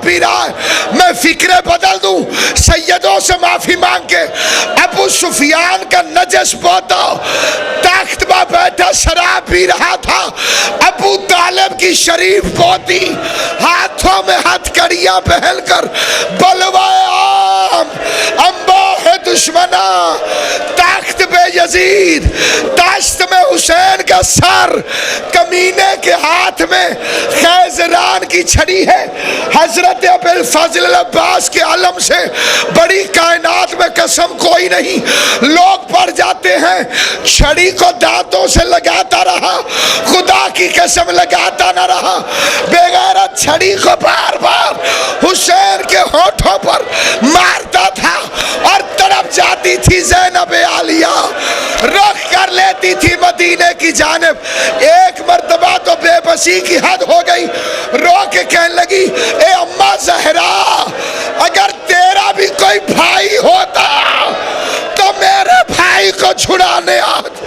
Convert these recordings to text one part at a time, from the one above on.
بھی رہا ہے، میں فکریں بدل دوں، سیدوں سے معافی مانگ کے ابو سفیان کا نجس پوتا تخت میں بیٹھا شراب پی رہا تھا، ابو طالب کی شریف پوتی ہاتھوں میں ہتھ کڑیاں پہن کر بلوائے عام انباہ دشمنا تخت پہ یزید، دست میں حسین کا سر، کمینے کے ہاتھ میں خیزران کی چھڑی ہے۔ حضرت ابو الفضل العباس کے علم سے بڑی کائنات میں قسم کوئی نہیں، لوگ پڑھ جاتے ہیں چھڑی کو دانتوں سے لگاتا رہا، خدا کی قسم لگاتا نہ رہا، بے غیرت چھڑی کو بار بار حسین کے ہونٹوں پر مارتا تھا اور تڑپ جاتی تھی زینب عالیہ، رخ کر لیتی تھی مدینے کی جانب۔ ایک مرتبہ تو بے بسی کی حد ہو گئی، رو کے کہنے لگی اے اماں زہرا، اگر تیرا بھی کوئی بھائی ہوتا تو میرے بھائی کو چھڑانے آتا۔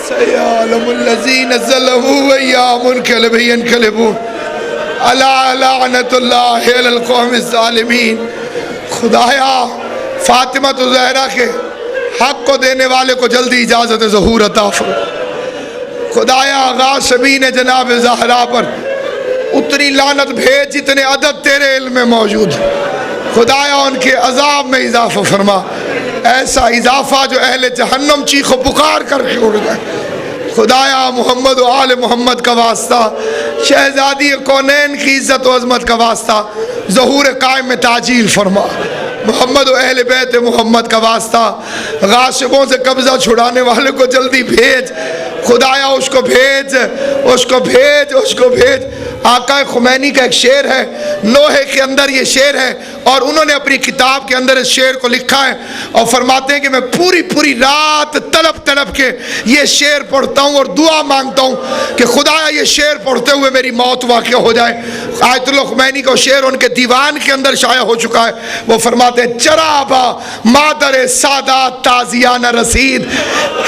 سيعلم الذين ظلموا أيام ينقلبون ألا لعنة الله على القوم الظالمين۔ خدایا فاطمہ تو زہرا کے حق کو دینے والے کو جلدی اجازت ظہور عطا فرما۔ خدایا غاصبین جناب زہرا پر اتنی لعنت بھیج جتنے عدد تیرے علم میں موجود ہے۔ خدایا ان کے عذاب میں اضافہ فرما، ایسا اضافہ جو اہل جہنم چیخ و پکار کر کے اڑ گئے۔ خدایا محمد و آل محمد کا واسطہ، شہزادی کونین کی عزت و عظمت کا واسطہ ظہور قائم میں تعجیل فرما۔ محمد و اہل بیت محمد کا واسطہ غاصبوں سے قبضہ چھڑانے والے کو جلدی بھیج۔ خدایا اس کو بھیج، اس کو بھیج، اس کو بھیج۔ آقا خمینی کا ایک شعر ہے، لوہے کے اندر یہ شعر ہے، اور انہوں نے اپنی کتاب کے اندر اس شعر کو لکھا ہے اور فرماتے ہیں کہ میں پوری رات تڑپ کے یہ شعر پڑھتا ہوں اور دعا مانگتا ہوں کہ خدایا یہ شعر پڑھتے ہوئے میری موت واقع ہو جائے۔ آیت اللہ خمینی کا شعر ان کے دیوان کے اندر شائع ہو چکا ہے۔ وہ فرماتے ہیں چرابا مادر سادات تازیانہ رسید،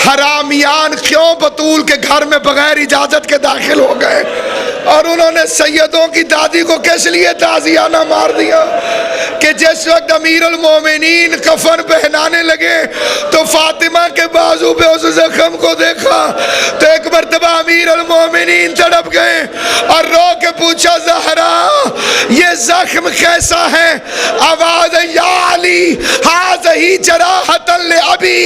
حرامیان کیوں بطول کے گھر میں بغیر اجازت کے داخل ہو گئے، اور انہوں نے سیدوں کی دادی کو کس لیے تازیانہ مار دیا کہ جس وقت امیر المومنین کفن پہنانے لگے تو فاطمہ کے بازو پہ اس زخم کو دیکھا تو ایک مرتبہ امیر المومنین تڑپ گئے اور رو کے پوچھا زہرا یہ زخم کیسا ہے؟ آواز یا علی ہذہ جراحۃ لابی،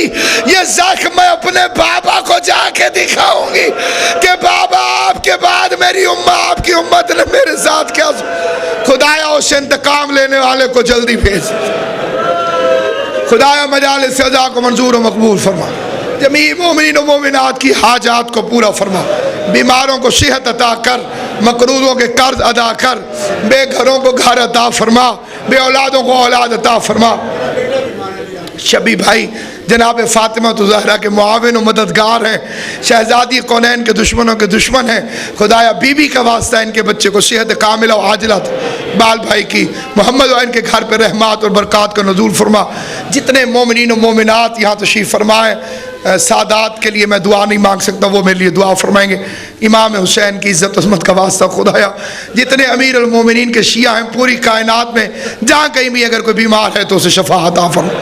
یہ زخم میں اپنے بابا کو جا کے دکھاؤں گی کہ بابا آپ کے بعد میری امت، آپ کی امت نے میرے ساتھ کیا۔ خدایا اس انتقام لینے والے کو جلدی بھیج۔ خدایا مجالس سزا کو منظور و مقبول فرما، جمیع مومنین و مومنات کی حاجات کو پورا فرما، بیماروں کو صحت عطا کر، مقروضوں کے قرض ادا کر، بے گھروں کو گھر عطا فرما، بے اولادوں کو اولاد عطا فرما۔ شبی بھائی جناب فاطمہ زہرا کے معاون و مددگار ہیں، شہزادی کونین کے دشمنوں کے دشمن ہیں۔ خدایا بی بی کا واسطہ ان کے بچے کو صحت کاملہ و عاجلہ، بال بھائی کی محمد و ان کے گھر پہ رحمات اور برکات کا نزول فرما۔ جتنے مومنین و مومنات یہاں تشریف فرمائیں، سادات کے لیے میں دعا نہیں مانگ سکتا، وہ میرے لیے دعا فرمائیں گے۔ امام حسین کی عزت عظمت کا واسطہ خدایا جتنے امیر المومنین کے شیعہ ہیں پوری کائنات میں، جہاں کہیں بھی اگر کوئی بیمار ہے تو اسے شفا عطا فرما،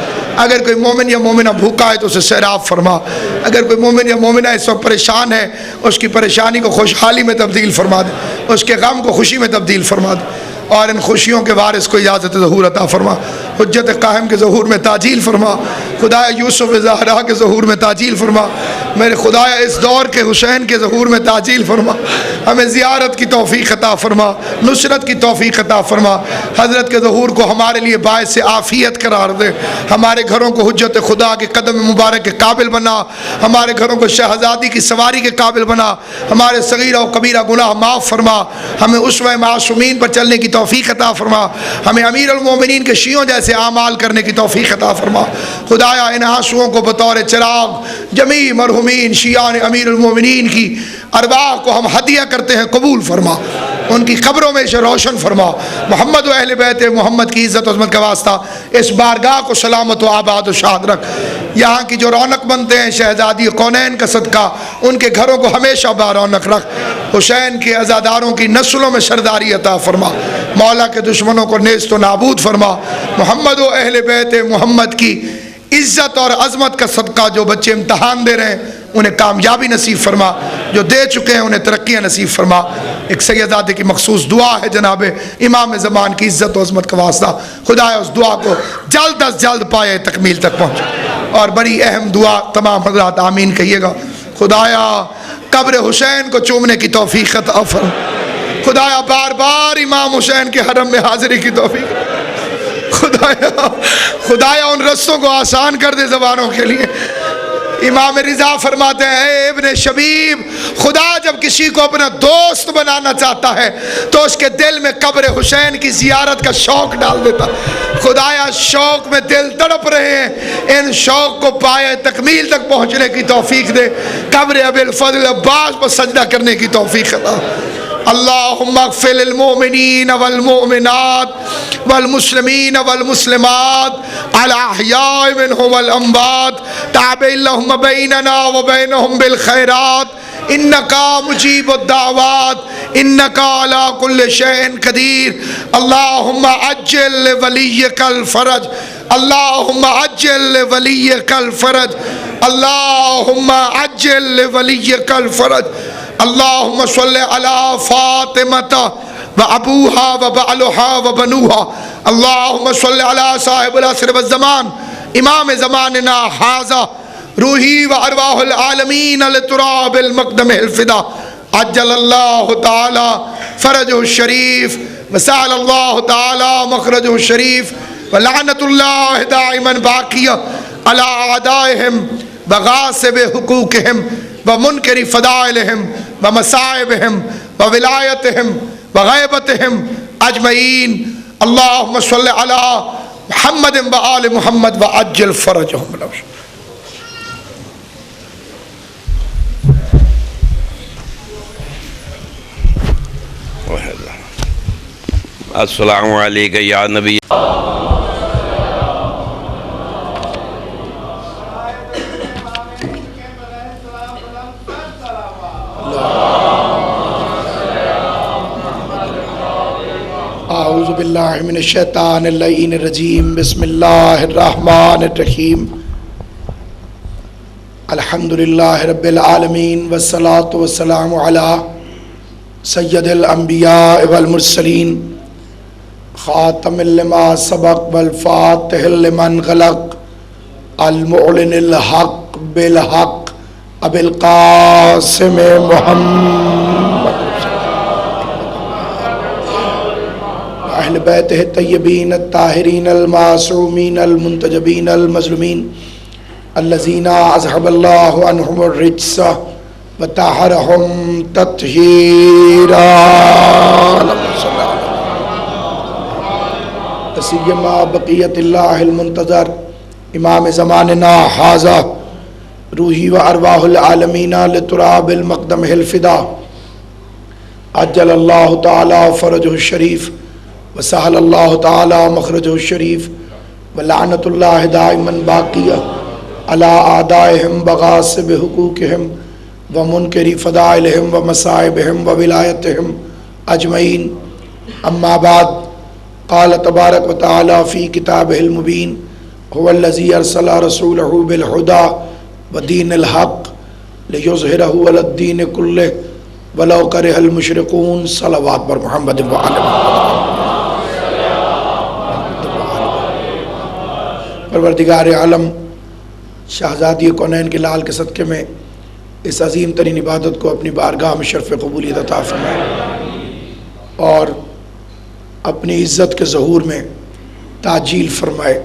اگر کوئی مومن یا مومنہ بھوکا ہے تو اسے سیراب فرما، اگر کوئی مومن یا مومنہ اس وقت پریشان ہے اس کی پریشانی کو خوشحالی میں تبدیل فرما دے، اس کے غم کو خوشی میں تبدیل فرما دے، اور ان خوشیوں کے وارث کو اجازت ظہور عطا فرما، حجت قائم کے ظہور میں تعجیل فرما، خدایا یوسف زہرا کے ظہور میں تعجیل فرما، میرے خدایا اس دور کے حسین کے ظہور میں تعجیل فرما، ہمیں زیارت کی توفیق عطا فرما، نصرت کی توفیق عطا فرما، حضرت کے ظہور کو ہمارے لیے باعث عافیت قرار دے، ہمارے گھروں کو حجت خدا کے قدم مبارک کے قابل بنا، ہمارے گھروں کو شہزادی کی سواری کے قابل بنا، ہمارے صغیرہ و کبیرہ گناہ معاف فرما، ہمیں اسوہ معصومین پر چلنے کی توفیق عطا فرما، ہمیں امیر المومنین کے شیعوں جیسے اعمال کرنے کی توفیق عطا فرما۔ خدایا ان آنسوؤں کو بطور چراغ جمیع مرحومین شیعان امیر المومنین کی ارواح کو ہم ہدیہ کرتے ہیں، قبول فرما۔ ان کی قبروں میں اسے روشن فرما، محمد و اہل بیت محمد کی عزت و عظمت کا واسطہ اس بارگاہ کو سلامت و آباد و شاد رکھ، یہاں کی جو رونق بنتے ہیں شہزادی کونین کا صدقہ ان کے گھروں کو ہمیشہ بارونق رکھ، حسین کے عزاداروں کی نسلوں میں سرداری عطا فرما، مولا کے دشمنوں کو نیست و نابود فرما، محمد و اہل بیت محمد کی عزت اور عظمت کا صدقہ جو بچے امتحان دے رہے ہیں انہیں کامیابی نصیب فرما، جو دے چکے ہیں انہیں ترقیاں نصیب فرما۔ ایک سیدزادے کی مخصوص دعا ہے جناب امام زمان کی عزت و عظمت کا واسطہ، خدایا اس دعا کو جلد از جلد پائے تکمیل تک پہنچ، اور بڑی اہم دعا تمام حضرات آمین کہیے گا، خدایا قبر حسین کو چومنے کی توفیق عطا فرما، خدایا بار بار امام حسین کے حرم میں حاضری کی توفیق، خدایا ان رستوں کو آسان کر دے زبانوں کے لیے۔ امام رضا فرماتے ہیں اے ابن شبیب، خدا جب کسی کو اپنا دوست بنانا چاہتا ہے تو اس کے دل میں قبر حسین کی زیارت کا شوق ڈال دیتا، خدایا شوق میں دل تڑپ رہے ہیں، ان شوق کو پائے تکمیل تک پہنچنے کی توفیق دے، قبر ابی الفضل عباس پر سجدہ کرنے کی توفیق عطا۔ اللہم اغفر للمؤمنین والمؤمنات والمسلمین والمسلمات الاحیاء منهم والاموات تابع اللہم بیننا وبینہم بالخیرات انکا مجیب الدعوات انکا علی کل شیء قدیر۔ اللہم عجل لولیک الفرج، اللہم عجل لولیک الفرج، اللہم عجل لولیک الفرج۔ اللہم صلی علی فاطمہ و ابوہا و بعلہا و بنوہا، اللہم صلی علی صاحب العصر والزمان امام زماننا حاضا روحی و ارواح العالمین لتراب المقدم الفدا، عجل اللہ تعالی فرجہ الشریف وسال اللہ تعالی مخرجہ الشریف ولعنت اللہ دائما باقیہ علی اعدائہم وغاصب حقوقہم ومنکر فضائلہم ومصائبہم وولایتہم وغیبتہم اجمعین۔ اللہم صلی علی محمد وآل محمد وعجل فرجہم۔ السلام علیکم یا نبی اعوذ باللہ من الشیطان اللعین الرجیم، بسم اللہ الرحمن الرحیم، الحمدللہ رب العالمین والصلاة والسلام علی سید الانبیاء والمرسلین خاتم لما سبق والفاتح لمن غلق المعلن الحق بالحق ابی القاسم محمد اہل بیتہ الطیبین الطاہرین المعصومین المنتجبین المظلومین الذین اذہب اللہ عنہم الرجس وطہرہم تطہیرا، سیما بقیت اللہ المنتظر امام زماننا حاضا روحی و ارواح العالمین لتراب المقدم الفدا، عجل اللہ تعالی فرجہ الشریف وسہل اللہ تعالی مخرجہ الشریف ولعنت اللہ دائما باقیہ علی اعدائہم بغاصب حقوقہم ومنکر فضائلہم ومصائبہم وولایتہم اجمعین۔ اما بعد، قال تبارک و تعالی فی کتابہ المبین هو الذی ارسل رسولہ بالہدی ودین الحق لیظہرہ علی الدین کلہ ولو کرہ المشرکون۔ صلوات بر محمد و آل محمد۔ پروردگار عالم شہزادی کونین کے لال کے صدقے میں اس عظیم ترین عبادت کو اپنی بارگاہ میں شرف قبولیت عطا فرمائے اور اپنی عزت کے ظہور میں تعجیل فرمائے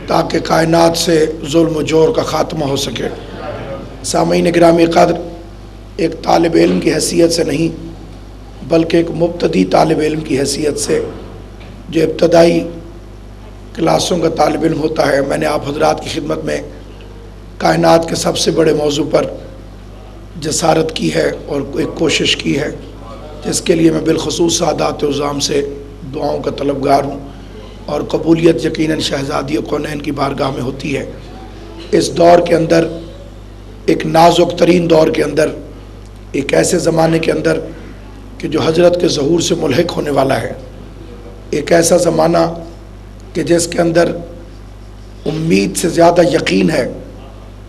تاکہ کائنات سے ظلم و جور کا خاتمہ ہو سکے۔ سامعین گرامی قدر، ایک طالب علم کی حیثیت سے نہیں بلکہ ایک مبتدی طالب علم کی حیثیت سے، جو ابتدائی کلاسوں کا طالب علم ہوتا ہے، میں نے آپ حضرات کی خدمت میں کائنات کے سب سے بڑے موضوع پر جسارت کی ہے اور ایک کوشش کی ہے جس کے لیے میں بالخصوص سادات عظام سے دعاؤں کا طلبگار ہوں، اور قبولیت یقیناً شہزادی کونین کی بارگاہ میں ہوتی ہے۔ اس دور کے اندر، ایک نازک ترین دور کے اندر، ایک ایسے زمانے کے اندر کہ جو حضرت کے ظہور سے ملحق ہونے والا ہے، ایک ایسا زمانہ کہ جس کے اندر امید سے زیادہ یقین ہے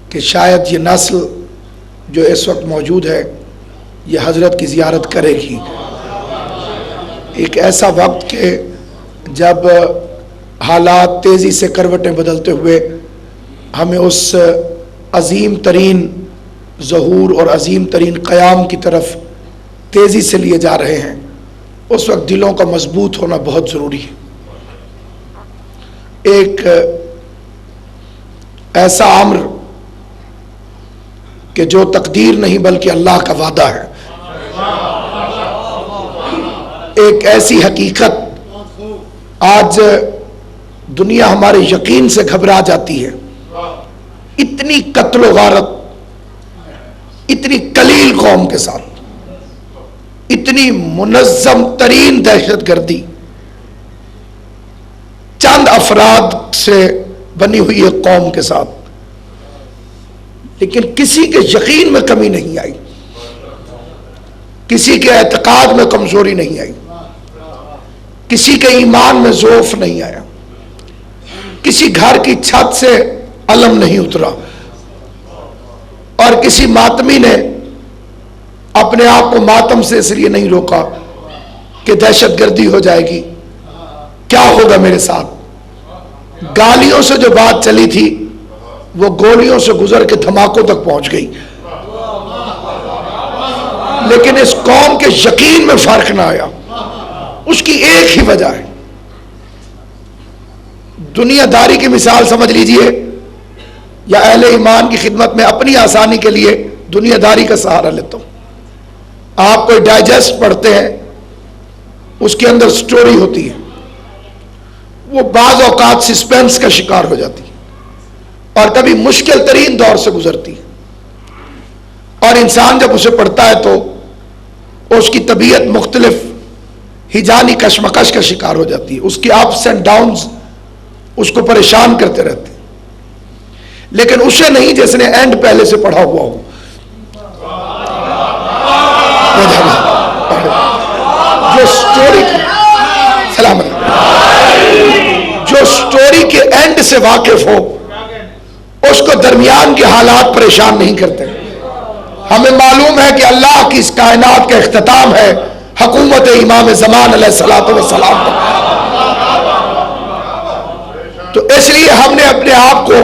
کہ شاید یہ نسل جو اس وقت موجود ہے یہ حضرت کی زیارت کرے گی۔ ایک ایسا وقت کہ جب حالات تیزی سے کروٹیں بدلتے ہوئے ہمیں اس عظیم ترین ظہور اور عظیم ترین قیام کی طرف تیزی سے لیے جا رہے ہیں، اس وقت دلوں کا مضبوط ہونا بہت ضروری ہے۔ ایک ایسا امر کہ جو تقدیر نہیں بلکہ اللہ کا وعدہ ہے، ایک ایسی حقیقت آج دنیا ہمارے یقین سے گھبرا جاتی ہے۔ اتنی قتل و غارت، اتنی قلیل قوم کے ساتھ، اتنی منظم ترین دہشت گردی چند افراد سے بنی ہوئی ایک قوم کے ساتھ، لیکن کسی کے یقین میں کمی نہیں آئی، کسی کے اعتقاد میں کمزوری نہیں آئی، کسی کے ایمان میں ضعف نہیں آیا، کسی گھر کی چھت سے علم نہیں اترا، اور کسی ماتمی نے اپنے آپ کو ماتم سے اس لیے نہیں روکا کہ دہشت گردی ہو جائے گی، کیا ہوگا میرے ساتھ۔ گالیوں سے جو بات چلی تھی وہ گولیوں سے گزر کے دھماکوں تک پہنچ گئی، لیکن اس قوم کے یقین میں فرق نہ آیا۔ اس کی ایک ہی وجہ ہے، دنیا داری کی مثال سمجھ لیجئے، یا اہل ایمان کی خدمت میں اپنی آسانی کے لیے دنیا داری کا سہارا لیتا ہوں۔ آپ کوئی ڈائجسٹ پڑھتے ہیں، اس کے اندر سٹوری ہوتی ہے، وہ بعض اوقات سسپینس کا شکار ہو جاتی ہے اور کبھی مشکل ترین دور سے گزرتی ہے، اور انسان جب اسے پڑھتا ہے تو اس کی طبیعت مختلف ہجانی کشمکش کا شکار ہو جاتی ہے، اس کی اپس اینڈ ڈاؤنز اس کو پریشان کرتے رہتے ہیں، لیکن اسے نہیں جس نے اینڈ پہلے سے پڑھا ہوا ہو۔ جو سٹوری کی سلام جو سٹوری کے اینڈ سے واقف ہو، اس کو درمیان کے حالات پریشان نہیں کرتے۔ ہمیں معلوم ہے کہ اللہ کی اس کائنات کا اختتام ہے حکومت امام زمان علیہ السلام پر، تو اس لیے ہم نے اپنے آپ کو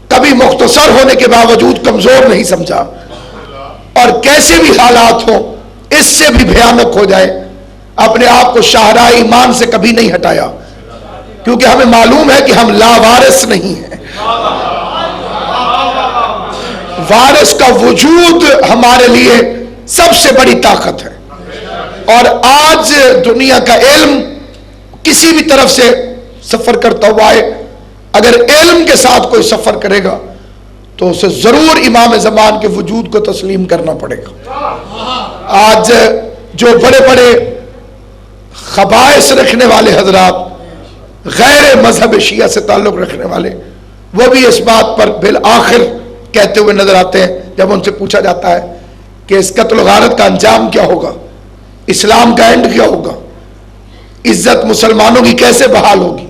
کبھی مختصر ہونے کے باوجود کمزور نہیں سمجھا، اور کیسے بھی حالات ہوں، اس سے بھی بھیانک ہو جائے، اپنے آپ کو شاہراہ ایمان سے کبھی نہیں ہٹایا، کیونکہ ہمیں معلوم ہے کہ ہم لاوارث نہیں ہیں۔ وارث کا وجود ہمارے لیے سب سے بڑی طاقت ہے، اور آج دنیا کا علم کسی بھی طرف سے سفر کرتا ہوا ہے، اگر علم کے ساتھ کوئی سفر کرے گا تو اسے ضرور امام زمان کے وجود کو تسلیم کرنا پڑے گا۔ آج جو بڑے بڑے خبائث رکھنے والے حضرات، غیر مذہب شیعہ سے تعلق رکھنے والے، وہ بھی اس بات پر بالآخر کہتے ہوئے نظر آتے ہیں جب ان سے پوچھا جاتا ہے کہ اس قتل و غارت کا انجام کیا ہوگا، اسلام کا اینڈ کیا ہوگا، عزت مسلمانوں کی کیسے بحال ہوگی،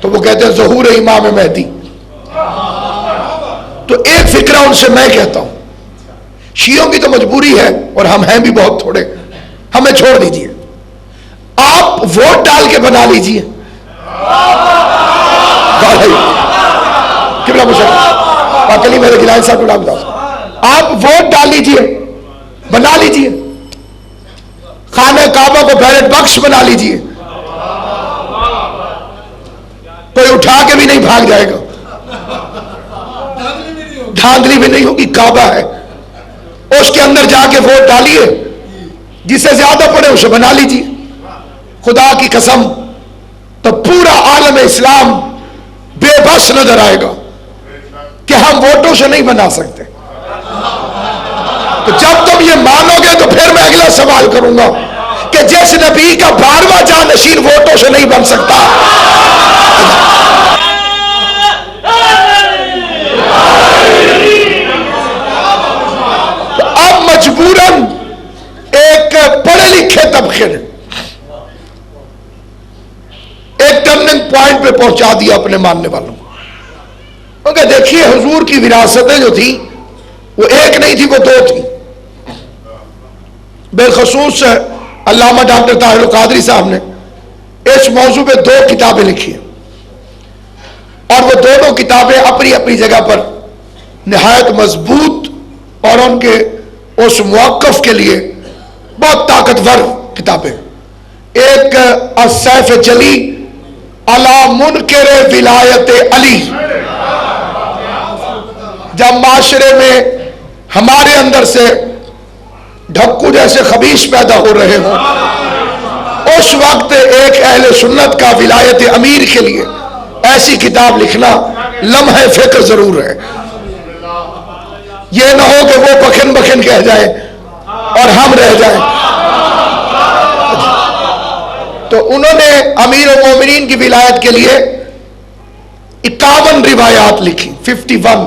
تو وہ کہتے ہیں ظہور امام مہدی۔ تو ایک فکرہ ان سے میں کہتا ہوں، شیعوں کی تو مجبوری ہے اور ہم ہیں بھی بہت تھوڑے، ہمیں چھوڑ دیجئے، آپ ووٹ ڈال کے بنا لیجئے، کلی میرے گلائن صاحب کو ڈال دو، آپ ووٹ ڈال لیجئے، بنا لیجئے، خانہ کعبہ کو بیلٹ بکس بنا لیجئے، کوئی اٹھا کے بھی نہیں بھاگ جائے گا، دھاندلی بھی نہیں ہوگی، کعبہ ہے، اس کے اندر جا کے ووٹ ڈالیے، جسے زیادہ پڑے اسے بنا لیجئے۔ خدا کی قسم تو پورا عالم اسلام بے بس نظر آئے گا کہ ہم ووٹوں سے نہیں بنا سکتے، تو جب تم یہ مانو گے تو پھر میں اگلا سوال کروں گا کہ جس نبی کا 12واں جانشین ووٹوں سے نہیں بن سکتا، تو اب مجبوراً ایک پڑھے لکھے طبقے نے ایک ٹرننگ پوائنٹ پہ پہنچا دیا اپنے ماننے والوں کو. کیونکہ دیکھیے حضور کی وراثتیں جو تھی وہ ایک نہیں تھی، وہ 2 تھی. بالخصوص علامہ ڈاکٹر طاہر القادری صاحب نے اس موضوع پہ 2 کتابیں لکھی ہیں، اور وہ دونوں کتابیں اپنی اپنی جگہ پر نہایت مضبوط اور ان کے اس موقف کے لیے بہت طاقتور کتابیں. ایک السیف جلی علی منکر ولایت علی، جب معاشرے میں ہمارے اندر سے ڈھکو جیسے خبیث پیدا ہو رہے ہوں، اس وقت ایک اہل سنت کا ولایت امیر کے لیے ایسی کتاب لکھنا لمحہ فکر ضرور ہے. یہ نہ ہو کہ وہ بکن بکن کہہ جائیں اور ہم رہ جائیں. تو انہوں نے امیر المومنین کی ولایت کے لیے 51 روایات لکھی، 51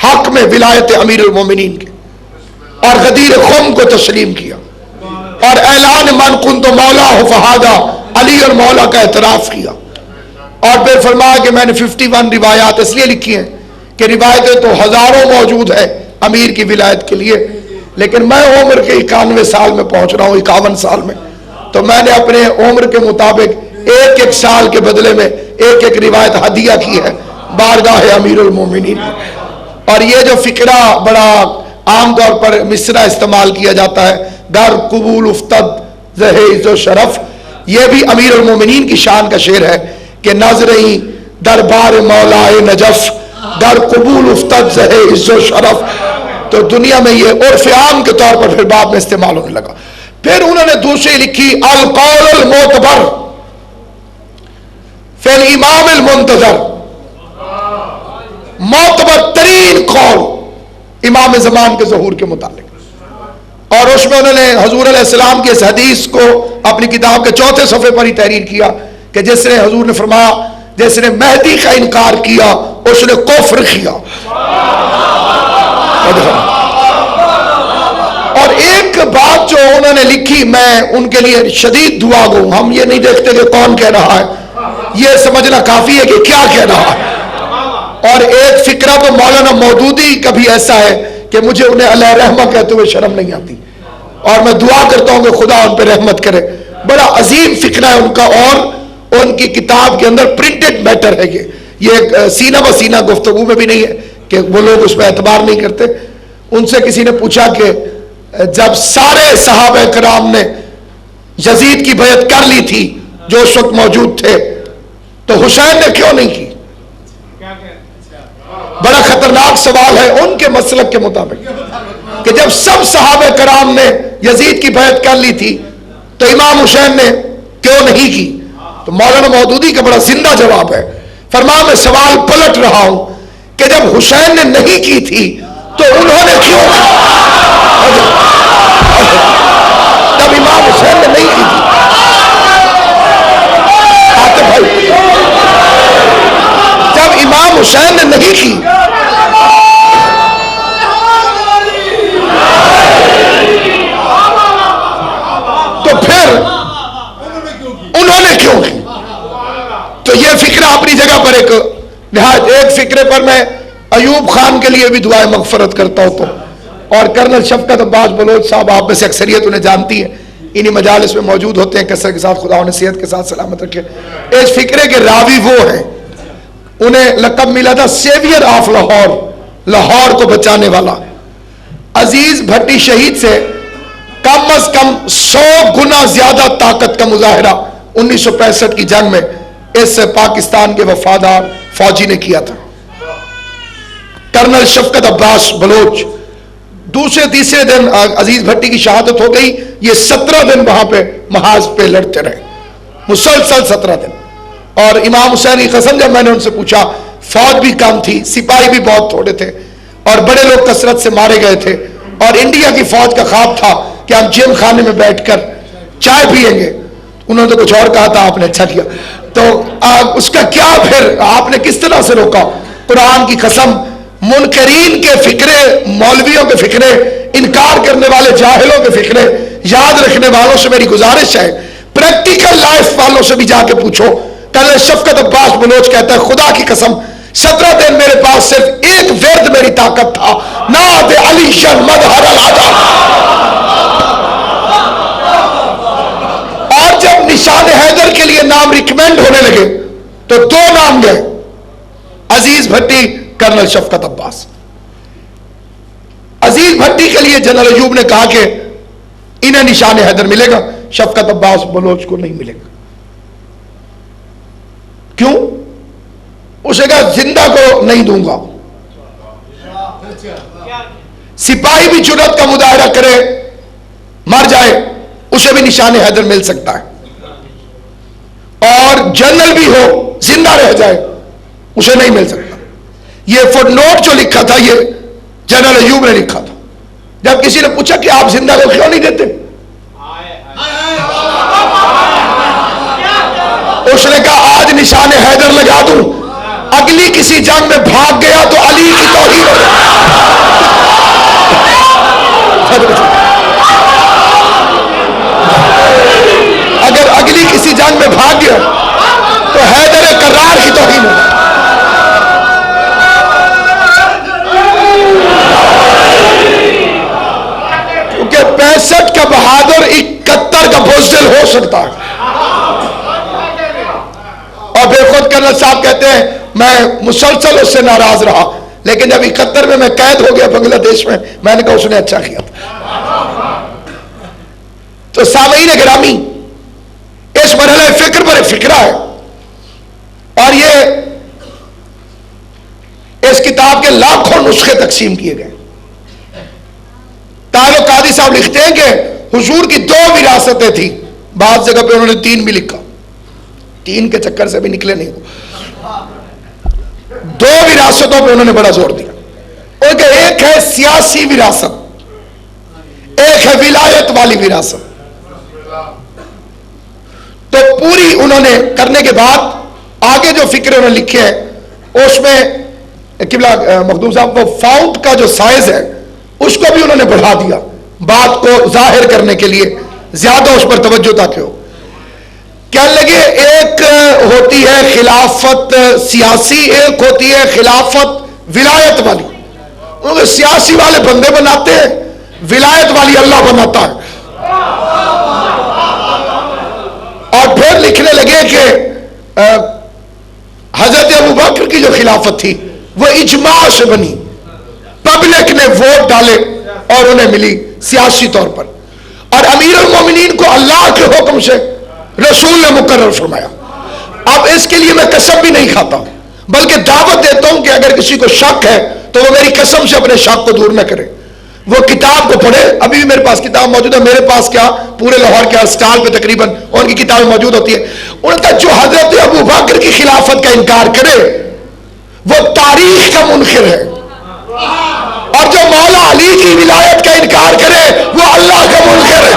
حق میں ولایت امیر المومنین کے، اور غدیر خم کو تسلیم کیا، اور اعلان من کنت مولا فہذا علی اور مولا کا اعتراف کیا. اور پھر فرمایا کہ میں نے 51 روایات اس لیے لکھی ہیں کہ روایتیں تو ہزاروں موجود ہیں امیر کی ولایت کے لیے، لیکن میں عمر کے 91 سال میں پہنچ رہا ہوں، 51 سال میں، تو میں نے اپنے عمر کے مطابق ایک ایک سال کے بدلے میں ایک ایک روایت ہدیہ کی ہے بارگاہ امیر المومنین. اور یہ جو فقرہ بڑا عام طور پر مصرع استعمال کیا جاتا ہے، در قبول افتد زہ عز و شرف، یہ بھی امیر المومنین کی شان کا شعر ہے کہ نظریں دربار مولائے نجف در قبول افتد زہ عز و شرف. تو دنیا میں یہ عرف عام کے طور پر پھر بعد میں استعمال ہونے لگا. پھر انہوں نے دوسری لکھی القول المعتبر فی الامام المنتظر، معتبر ترین قول امام زمان کے ظہور کے متعلق. اور اس میں انہوں نے حضور علیہ السلام کی اس حدیث کو اپنی کتاب کے 4 صفحے پر ہی تحریر کیا کہ جس نے حضور نے فرمایا جس نے مہدی کا انکار کیا اس نے کفر کیا. اور ایک بات جو انہوں نے لکھی، میں ان کے لیے شدید دعا گو، ہم یہ نہیں دیکھتے کہ کون کہہ رہا ہے، یہ سمجھنا کافی ہے کہ کیا کہہ رہا ہے. اور ایک فقرہ تو مولانا مودودی کا بھی ایسا ہے کہ مجھے انہیں علیہ رحمہ کہتے ہوئے شرم نہیں آتی، اور میں دعا کرتا ہوں کہ خدا ان پہ رحمت کرے. بڑا عظیم فقرہ ہے ان کا، اور ان کی کتاب کے اندر پرنٹڈ میٹر ہے. یہ سینہ بہ سینہ گفتگو میں بھی نہیں ہے کہ وہ لوگ اس پہ اعتبار نہیں کرتے. ان سے کسی نے پوچھا کہ جب سارے صحابہ کرام نے یزید کی بیعت کر لی تھی جو اس وقت موجود تھے، تو حسین نے کیوں نہیں کی؟ بڑا خطرناک سوال ہے ان کے مسلک کے مطابق کہ جب سب صحابہ کرام نے یزید کی بیعت کر لی تھی تو امام حسین نے کیوں نہیں کی؟ تو مولانا مودودی کا بڑا زندہ جواب ہے. فرمایا میں سوال پلٹ رہا ہوں کہ جب حسین نے نہیں کی تھی تو انہوں نے کیوں کی؟ جب امام حسین نے نہیں کی تھی، آتے بھائی، جب امام حسین نے نہیں کی تو پھر انہوں نے کیوں کی؟ تو یہ فکرہ اپنی جگہ پر ایک فکرے پر میں ایوب خان کے لیے بھی دعائیں مغفرت کرتا ہوں. تو اور کرنل شفقت عباس بلوچ صاحب، آپ میں سے اکثریت انہیں جانتی ہے، انہی مجالس میں موجود ہوتے ہیں کثرت کے ساتھ، خدا انہیں صحت کے ساتھ سلامت رکھے. اس فکرے کے راوی وہ ہیں، انہیں لقب ملا تھا سیویئر آف لاہور، لاہور کو بچانے والا. عزیز بھٹی شہید سے کم از کم 100 گنا زیادہ طاقت کا مظاہرہ 1965 کی جنگ میں اس پاکستان کے وفادار فوجی نے کیا تھا. کرنل شفقت عباس بلوچ دوسرے تیسرے دن عزیز بھٹی کی شہادت ہو گئی، یہ 17 دن وہاں پہ محاذ پہ لڑتے رہے، مسلسل 17 دن. اور امام حسین کی قسم، جب میں نے ان سے پوچھا، فوج بھی کم تھی، سپاہی بھی بہت تھوڑے تھے، اور بڑے لوگ کثرت سے مارے گئے تھے، اور انڈیا کی فوج کا خواب تھا کہ ہم جم خانے میں بیٹھ کر چائے پیئیں گے. انہوں نے تو کچھ اور کہا تھا, آپ نے اچھا کیا. تو اس کا کیا پھر آپ نے کس طرح سے روکا؟ قرآن کی قسم, منکرین کے فکرے, مولویوں کے فکرے, انکار کرنے والے جاہلوں کے فکرے یاد رکھنے والوں سے میری گزارش ہے, پریکٹیکل لائف والوں سے بھی جا کے پوچھو. کرنل شفقت عباس بلوچ کہتا ہے خدا کی قسم 17 دن میرے پاس صرف ایک ورد میری طاقت تھا, نعت علی شن مظہر العجب. اور جب نشان حیدر کے لیے نام ریکمینڈ ہونے لگے تو 2 نام گئے, عزیز بھٹی, کرنل شفقت عباس. عزیز بھٹی کے لیے جنرل ایوب نے کہا کہ انہیں نشان حیدر ملے گا, شفقت عباس بلوچ کو نہیں ملے گا. کیوں؟ اسے کہا زندہ کو نہیں دوں گا. سپاہی بھی جرأت کا مظاہرہ کرے مر جائے اسے بھی نشان حیدر مل سکتا ہے, اور جنرل بھی ہو زندہ رہ جائے اسے نہیں مل سکتا. یہ فٹ نوٹ جو لکھا تھا یہ جنرل ایوب نے لکھا تھا. جب کسی نے پوچھا کہ آپ زندہ کو کیوں نہیں دیتے, اس نے کہا آج نشان حیدر لگا دوں, اگلی کسی جنگ میں بھاگ گیا تو علی کی توہین ہو جائے. اگر اگلی کسی جنگ میں بھاگ گیا تو حیدر کرار کی توہین ہو جائے. کیونکہ 65 کا بہادر 71 کا بزدل ہو سکتا ہے. اور بے خود کرنل صاحب کہتے ہیں میں مسلسل اس سے ناراض رہا, لیکن جب 71 میں قید ہو گیا بنگلہ دیش میں نے کہا اس نے اچھا کیا تھا. تو سامعین گرامی, اس مرحلہ فکر پر ایک فکرہ ہے, اور یہ اس کتاب کے لاکھوں نسخے تقسیم کیے گئے. طاہر قادری صاحب لکھتے ہیں کہ حضور کی 2 وراثتیں تھیں, بعض جگہ پہ انہوں نے 3 بھی لکھا, 3 کے چکر سے بھی نکلے نہیں. 2 وراثتوں پہ انہوں نے بڑا زور دیا. ایک ہے سیاسی وراثت, ایک ہے ولایت والی وراثت. تو پوری انہوں نے کرنے کے بعد آگے جو فکر انہوں نے لکھے ہیں اس میں قبلہ مخدوم صاحب وہ فاؤنٹ کا جو سائز ہے اس کو بھی انہوں نے بڑھا دیا, بات کو ظاہر کرنے کے لیے زیادہ اس پر توجہ تاکہ ہو. کہنے لگے ایک ہوتی ہے خلافت سیاسی, ایک ہوتی ہے خلافت ولایت والی. انہوں نے سیاسی والے بندے بناتے ہیں, ولایت والی اللہ بناتا ہے. اور پھر لکھنے لگے کہ حضرت ابوبکر کی جو خلافت تھی وہ اجماع سے بنی, پبلک نے ووٹ ڈالے اور انہیں ملی سیاسی طور پر, اور امیر المومنین کو اللہ کے حکم سے رسول نے مقرر فرمایا. اب اس کے لیے میں قسم بھی نہیں کھاتا بلکہ دعوت دیتا ہوں کہ اگر کسی کو شک ہے تو وہ میری قسم سے اپنے شک کو دور نہ کرے, وہ کتاب کو پڑھے. ابھی بھی میرے پاس کتاب موجود ہے, میرے پاس کیا پورے لاہور کے اسٹال پہ تقریباً ان کی کتابیں موجود ہوتی ہے. ان کا جو حضرت ابوبکر کی خلافت کا انکار کرے وہ تاریخ کا منکر ہے, اور جو مولا علی کی ولایت کا انکار کرے وہ اللہ کا منکر ہے.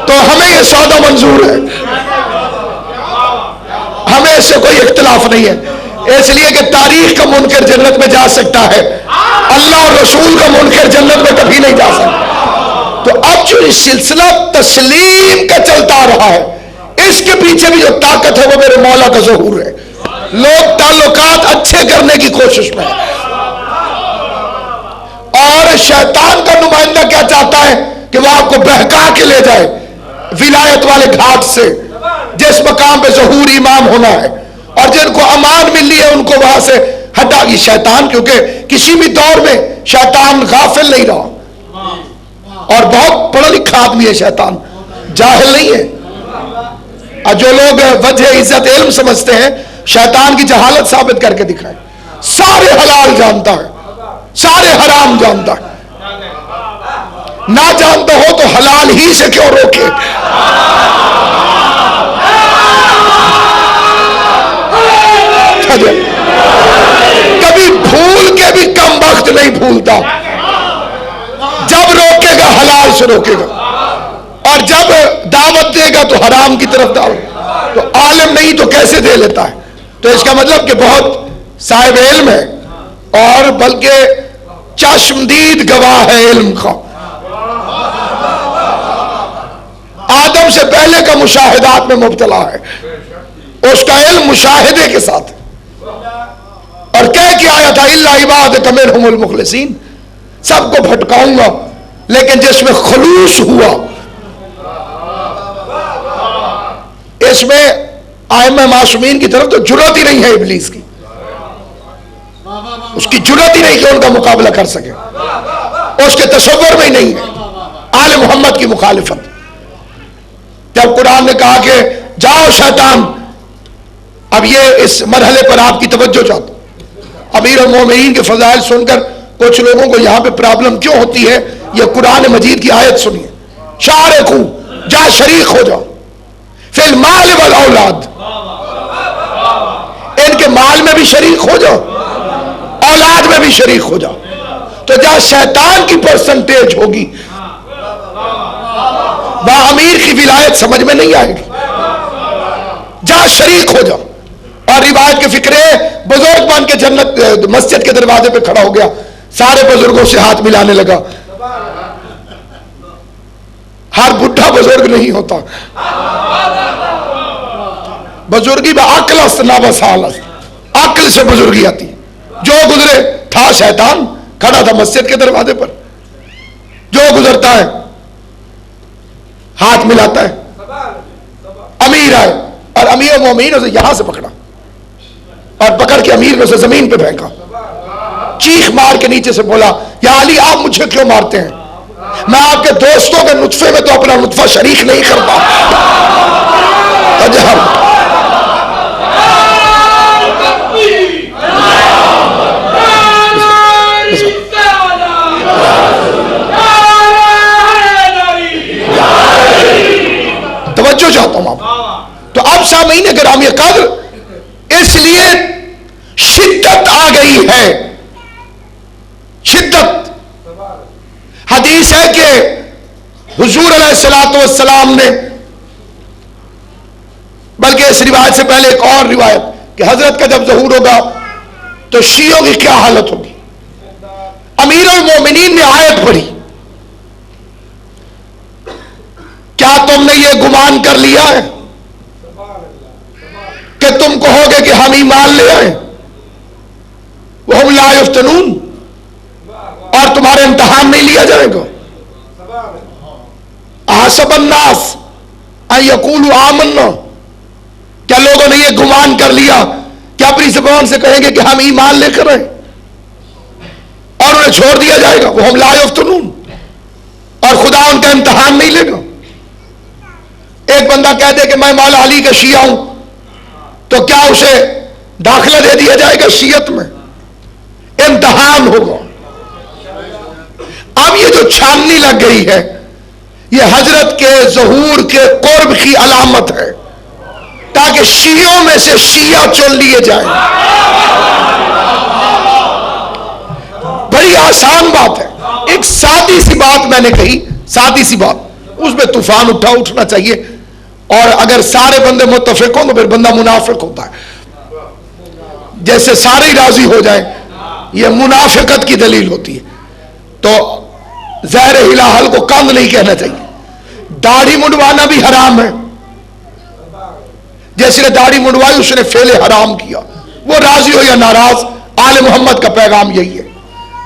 تو ہمیں یہ سودا منظور ہے, ہمیں اس سے کوئی اختلاف نہیں ہے, اس لیے کہ تاریخ کا منکر جنت میں جا سکتا ہے, اللہ اور رسول کا منکر جنت میں کبھی نہیں جا سکتا. تو اب جو سلسلہ تسلیم کا چلتا رہا ہے اس کے پیچھے بھی جو طاقت ہے وہ میرے مولا کا ظہور ہے. لوگ تعلقات اچھے کرنے کی کوشش میں, اور شیطان کا نمائندہ کیا چاہتا ہے کہ وہ آپ کو بہکا کے لے جائے ولایت والے گھاٹ سے جس مقام پہ ظہور امام ہونا ہے, اور جن کو امان ملی ہے ان کو وہاں سے ہٹا. یہ شیطان, کیونکہ کسی بھی دور میں شیطان غافل نہیں رہا, اور بہت پڑھا لکھا آدمی ہے شیطان, جاہل نہیں ہے. اور جو لوگ وجہ عزت علم سمجھتے ہیں شیطان کی جہالت ثابت کر کے دکھائے. سارے حلال جانتا ہے, سارے حرام جانتا ہے, نہ جانتا ہو تو حلال ہی سے کیوں روکے. سمجھ ہے؟ کبھی بھول کے بھی کم وقت نہیں بھولتا. جب روکے گا حلال سے روکے گا, اور جب دعوت دے گا تو حرام کی طرف دعوت. تو عالم نہیں تو کیسے دے لیتا ہے؟ تو اس کا مطلب کہ بہت صاحب علم ہے, اور بلکہ چشمدید گواہ ہے علم کا. آدم سے پہلے کا مشاہدات میں مبتلا ہے, اس کا علم مشاہدے کے ساتھ. اور کہہ کے آیا تھا الا عبادک منہم المخلصین, سب کو بھٹکاؤں گا لیکن جس میں خلوص ہوا, اس میں ائمہ معصومین کی طرف تو جرأت ہی نہیں ہے ابلیس کی, اس کی جرأت ہی نہیں کہ ان کا مقابلہ کر سکے, اس کے تصور میں ہی نہیں ہے آل محمد کی مخالفت. جب قرآن نے کہا کہ جاؤ شیطان, اب یہ اس مرحلے پر آپ کی توجہ چاہتا ہوں. امیر المومنین کے فضائل سن کر کچھ لوگوں کو یہاں پہ پرابلم کیوں ہوتی ہے, یہ قرآن مجید کی آیت سنیے, شارکو, جا شریک ہو جاؤ, فی المال والاولاد, ان کے مال میں بھی شریک ہو جاؤ, اولاد میں بھی شریک ہو جاؤ. تو جہاں شیطان کی پرسنٹیج ہوگی وہاں امیر کی ولایت سمجھ میں نہیں آئے گی. جہاں شریک ہو جاؤ. اور روایت کے فکرے, بزرگ بن کے جنت مسجد کے دروازے پہ کھڑا ہو گیا, سارے بزرگوں سے ہاتھ ملانے لگا. ہر بڈھا بزرگ نہیں ہوتا, بزرگی بعقل است نہ بسال است, عقل سے بزرگی آتی. جو گزرے تھا شیطان کھڑا تھا مسجد کے دروازے پر, جو گزرتا ہے ہاتھ ملاتا ہے. امیر آئے اور امیر مومین اسے یہاں سے پکڑا اور پکڑ کے امیر نے اسے زمین پہ پھینکا, چیخ مار کے نیچے سے بولا یا علی آپ مجھے کیوں مارتے ہیں, میں آپ کے دوستوں کے نطفے میں تو اپنا نطفہ شریک نہیں کرتا. توجہ چاہتا ہوں آپ. تو اب سامعین گرامی قدر, اس لیے شدت آ گئی ہے, شدت. حدیث ہے کہ حضور علیہ الصلوۃ والسلام نے, بلکہ اس روایت سے پہلے ایک اور روایت کہ حضرت کا جب ظہور ہوگا تو شیعوں کی کیا حالت ہوگی. امیر المومنین نے آیت پڑھی, کیا تم نے یہ گمان کر لیا ہے کہ تم کہو گے کہ ہم ایمان لے آئے, وہم لا یفتنون, اور تمہارا امتحان نہیں لیا جائے گا. احسب الناس ان یقولوا آمنا, کیا لوگوں نے یہ گمان کر لیا کہ اپنی زبان سے کہیں گے کہ ہم ایمان لے کر آئے اور انہیں چھوڑ دیا جائے گا. وہم لا یفتنون, اور خدا ان کا امتحان نہیں لے گا. ایک بندہ کہہ دے کہ میں مولا علی کا شیعہ ہوں, تو کیا اسے داخلہ دے دیا جائے گا شیعت میں؟ امتحان ہوگا. اب یہ جو چھاننی لگ گئی ہے یہ حضرت کے ظہور کے قرب کی علامت ہے, تاکہ شیعوں میں سے شیعہ چن لیے جائیں. بڑی آسان بات ہے, ایک سادی سی بات میں نے کہی, سادی سی بات, اس میں طوفان اٹھنا چاہیے. اور اگر سارے بندے متفق ہوں تو پھر بندہ منافق ہوتا ہے. جیسے سارے راضی ہو جائیں یہ منافقت کی دلیل ہوتی ہے. تو زہر ہلاحل کو کند نہیں کہنا چاہیے. داڑھی منڈوانا بھی حرام ہے. جس نے داڑھی منڈوائی اس نے فعل حرام کیا, وہ راضی ہو یا ناراض, آل محمد کا پیغام یہی ہے.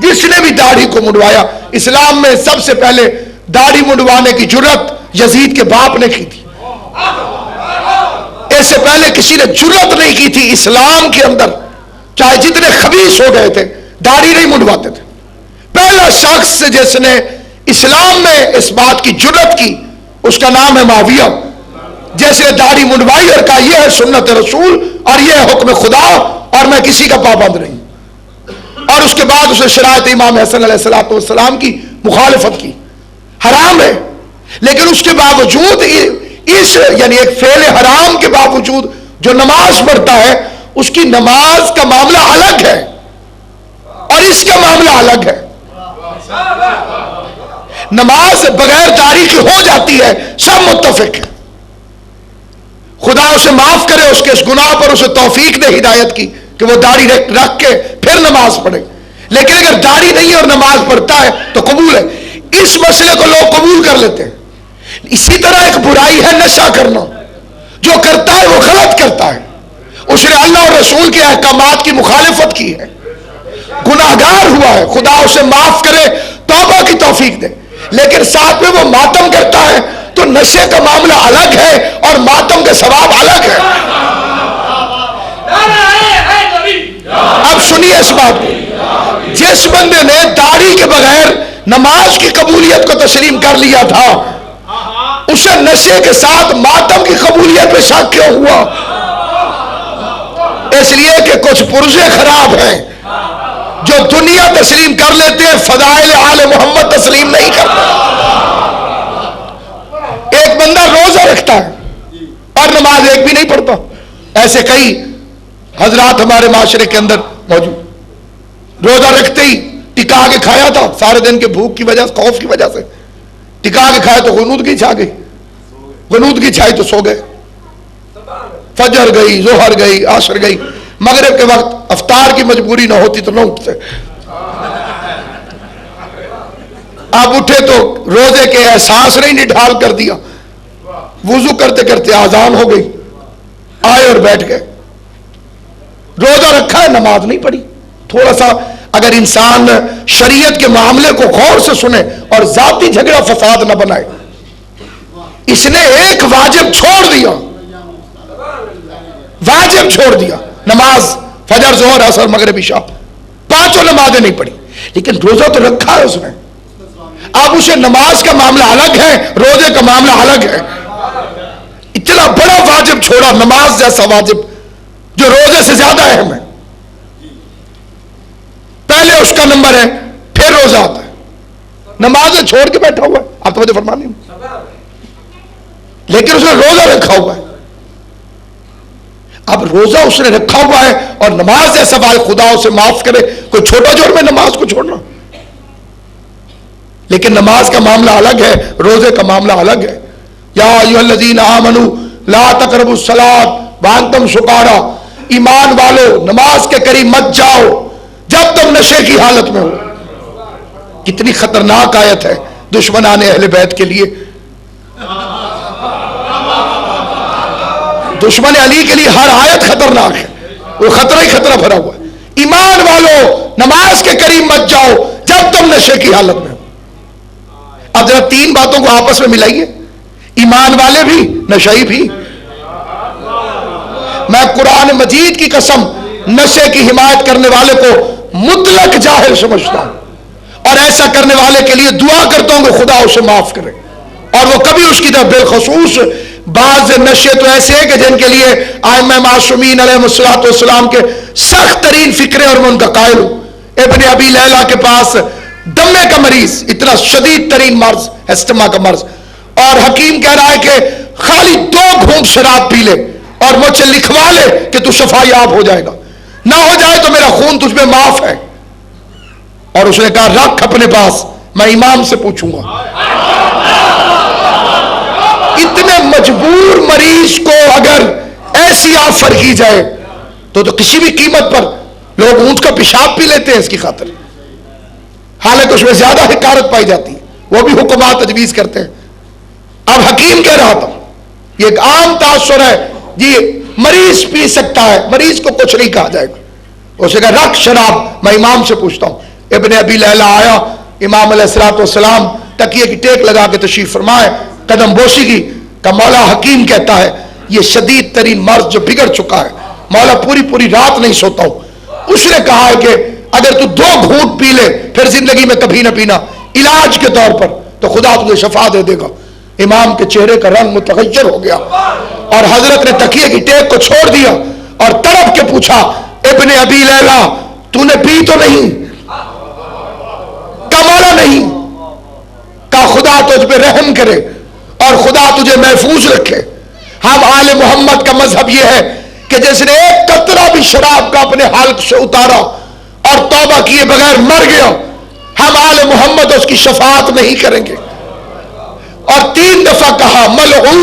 جس نے بھی داڑھی کو منڈوایا, اسلام میں سب سے پہلے داڑھی منڈوانے کی جرت یزید کے باپ نے کی تھی. اس سے پہلے کسی نے جرت نہیں کی تھی اسلام کے اندر, چاہے جتنے خبیث ہو گئے تھے داڑھی نہیں منڈواتے تھے. پہلا شخص جس نے اسلام میں اس بات کی جرت کی اس کا نام ہے معاویہ, جس نے داڑھی منڈوائی اور کہا یہ ہے سنت رسول اور یہ ہے حکم خدا اور میں کسی کا پابند نہیں. اور اس کے بعد اس نے شرائط امام حسن علیہ السلام کی مخالفت کی. حرام ہے, لیکن اس کے باوجود اس یعنی ایک فعل حرام کے باوجود جو نماز پڑھتا ہے اس کی نماز کا معاملہ الگ ہے اور اس کا معاملہ الگ ہے. نماز بغیر داڑھی کی ہو جاتی ہے، سب متفق ہیں. خدا اسے معاف کرے اس کے اس گناہ پر، اسے توفیق دے ہدایت کی کہ وہ داڑھی رکھ کے پھر نماز پڑھے. لیکن اگر داڑھی نہیں ہے اور نماز پڑھتا ہے تو قبول ہے. اس مسئلے کو لوگ قبول کر لیتے ہیں. اسی طرح ایک برائی ہے نشہ کرنا. جو کرتا ہے وہ غلط کرتا ہے، اس نے اللہ اور رسول کے احکامات کی مخالفت کی ہے، گناہگار ہوا ہے. خدا اسے معاف کرے، توبہ کی توفیق دے. لیکن ساتھ میں وہ ماتم کرتا ہے تو نشے کا معاملہ الگ ہے اور ماتم کا ثواب الگ ہے. اب سنیے اس بات کو، جس بندے نے داڑھی کے بغیر نماز کی قبولیت کو تسلیم کر لیا تھا، اسے نشے کے ساتھ ماتم کی قبولیت پہ شک کیوں ہوا؟ اس لیے کہ کچھ پرزے خراب ہیں جو دنیا تسلیم کر لیتے ہیں، فضائل آل محمد تسلیم نہیں کرتے. ایک بندہ روزہ رکھتا ہے اور نماز ایک بھی نہیں پڑھتا. ایسے کئی حضرات ہمارے معاشرے کے اندر موجود، روزہ رکھتے ہی ٹکا کے کھایا تھا، سارے دن کے بھوک کی وجہ سے، خوف کی وجہ سے ٹکا کے کھایا تو غنودگی چھا گئی، غنودگی چھائی تو سو گئے. فجر گئی، ظہر گئی، عصر گئی، مغرب کے وقت افطار کی مجبوری نہ ہوتی تو نہ اٹھتے. اب اٹھے تو روزے کے احساس نہیں نڈھال کر دیا، وضو کرتے کرتے اذان ہو گئی، آئے اور بیٹھ گئے. روزہ رکھا ہے، نماز نہیں پڑھی. تھوڑا سا اگر انسان شریعت کے معاملے کو غور سے سنے اور ذاتی جھگڑا فساد نہ بنائے. اس نے ایک واجب چھوڑ دیا، واجب چھوڑ دیا، نماز فجر ظہر عصر مغرب عشاء، پانچوں نمازیں نہیں پڑھی، لیکن روزہ تو رکھا ہے اس نے. اب اسے نماز کا معاملہ الگ ہے، روزے کا معاملہ الگ ہے. اتنا بڑا واجب چھوڑا، نماز جیسا واجب جو روزے سے زیادہ اہم ہے. پہلے اس کا نمبر ہے، پھر روزہ آتا ہے. نمازیں چھوڑ کے بیٹھا ہوا ہے، آپ توجہ فرمانی، لیکن اس نے روزہ رکھا ہوا ہے. اب روزہ اس نے رکھا ہوا ہے اور نماز جیسا واجب، خدا اسے معاف کرے. کوئی چھوٹا جرم ہے نماز کو چھوڑنا، لیکن نماز کا معاملہ الگ ہے، روزے کا معاملہ الگ ہے. یا ایھا الذین آمنوا لا تقربوا الصلاۃ وانتم سکارا، ایمان والو نماز کے قریب مت جاؤ جب تم نشے کی حالت میں ہو. کتنی خطرناک آیت ہے دشمنان اہل بیت کے لیے. دشمن علی کے لیے ہر آیت خطرناک ہے، وہ خطرہ ہی خطرہ بھرا ہوا ہے. ایمان والو نماز کے قریب مت جاؤ جب تم نشے کی حالت میں ہو. اب ذرا تین باتوں کو آپس میں ملائیے، ایمان والے بھی، نشئی بھی. میں قرآن مجید کی قسم نشے کی حمایت کرنے والے کو مطلق جاہل سمجھتا ہوں، اور ایسا کرنے والے کے لیے دعا کرتا ہوں کہ خدا اسے معاف کرے اور وہ کبھی اس کی طرف. بالخصوص بعض نشے تو ایسے ہیں کہ جن کے لیے ائمہ معصومین علیہ الصلوۃ والسلام کے سخت ترین فکرے، اور میں ان کا قائل ہوں. ابن ابی لیلہ کے پاس دمے کا مریض، اتنا شدید ترین مرض، استما کا مرض، اور حکیم کہہ رہا ہے کہ خالی 2 گھونٹ شراب پی لے اور مجھ سے لکھوا لے کہ تو شفا یاب ہو جائے گا، نہ ہو جائے تو میرا خون تجھ میں معاف ہے. اور اس نے کہا رکھ اپنے پاس، میں امام سے پوچھوں گا. اتنے مجبور مریض کو اگر ایسی آفر کی جائے تو کسی بھی قیمت پر لوگ اونٹ کا پیشاب پی لیتے ہیں اس کی خاطر، حالانکہ اس میں زیادہ حقارت پائی جاتی ہے. وہ بھی حکمات تجویز کرتے ہیں. اب حکیم کہہ رہا تھا، یہ ایک عام تاثر ہے جی، مریض پی سکتا ہے، مریض کو کچھ نہیں کہا جائے گا. اسے کہا رکھ شراب، میں امام سے پوچھتا ہوں. ابن ابی لیلہ آیا، امام علیہ الصلوۃ والسلام تکیے کی ٹیک لگا کے تشریف فرمائے، قدم بوسی کی. کہ مولا حکیم کہتا ہے یہ شدید ترین مرض جو بگڑ چکا ہے، مولا پوری رات نہیں سوتا ہوں. اس نے کہا ہے کہ اگر تو 2 گھونٹ پی لے پھر زندگی میں کبھی نہ پینا علاج کے طور پر، تو خدا تجھے شفا دے دے گا. امام کے چہرے کا رنگ متغیر ہو گیا اور حضرت نے تکیے کی ٹیک کو چھوڑ دیا اور تڑپ کے پوچھا ابن ابی لیلہ تو نے پی تو نہیں؟ کہا مولا نہیں. کہا خدا تجھ پہ رحم کرے اور خدا تجھے محفوظ رکھے. ہم آل محمد کا مذہب یہ ہے کہ جس نے ایک قطرہ بھی شراب کا اپنے حلق سے اتارا اور توبہ کیے بغیر مر گیا، ہم آل محمد اس کی شفاعت نہیں کریں گے۔ اور 3 دفعہ کہا ملعون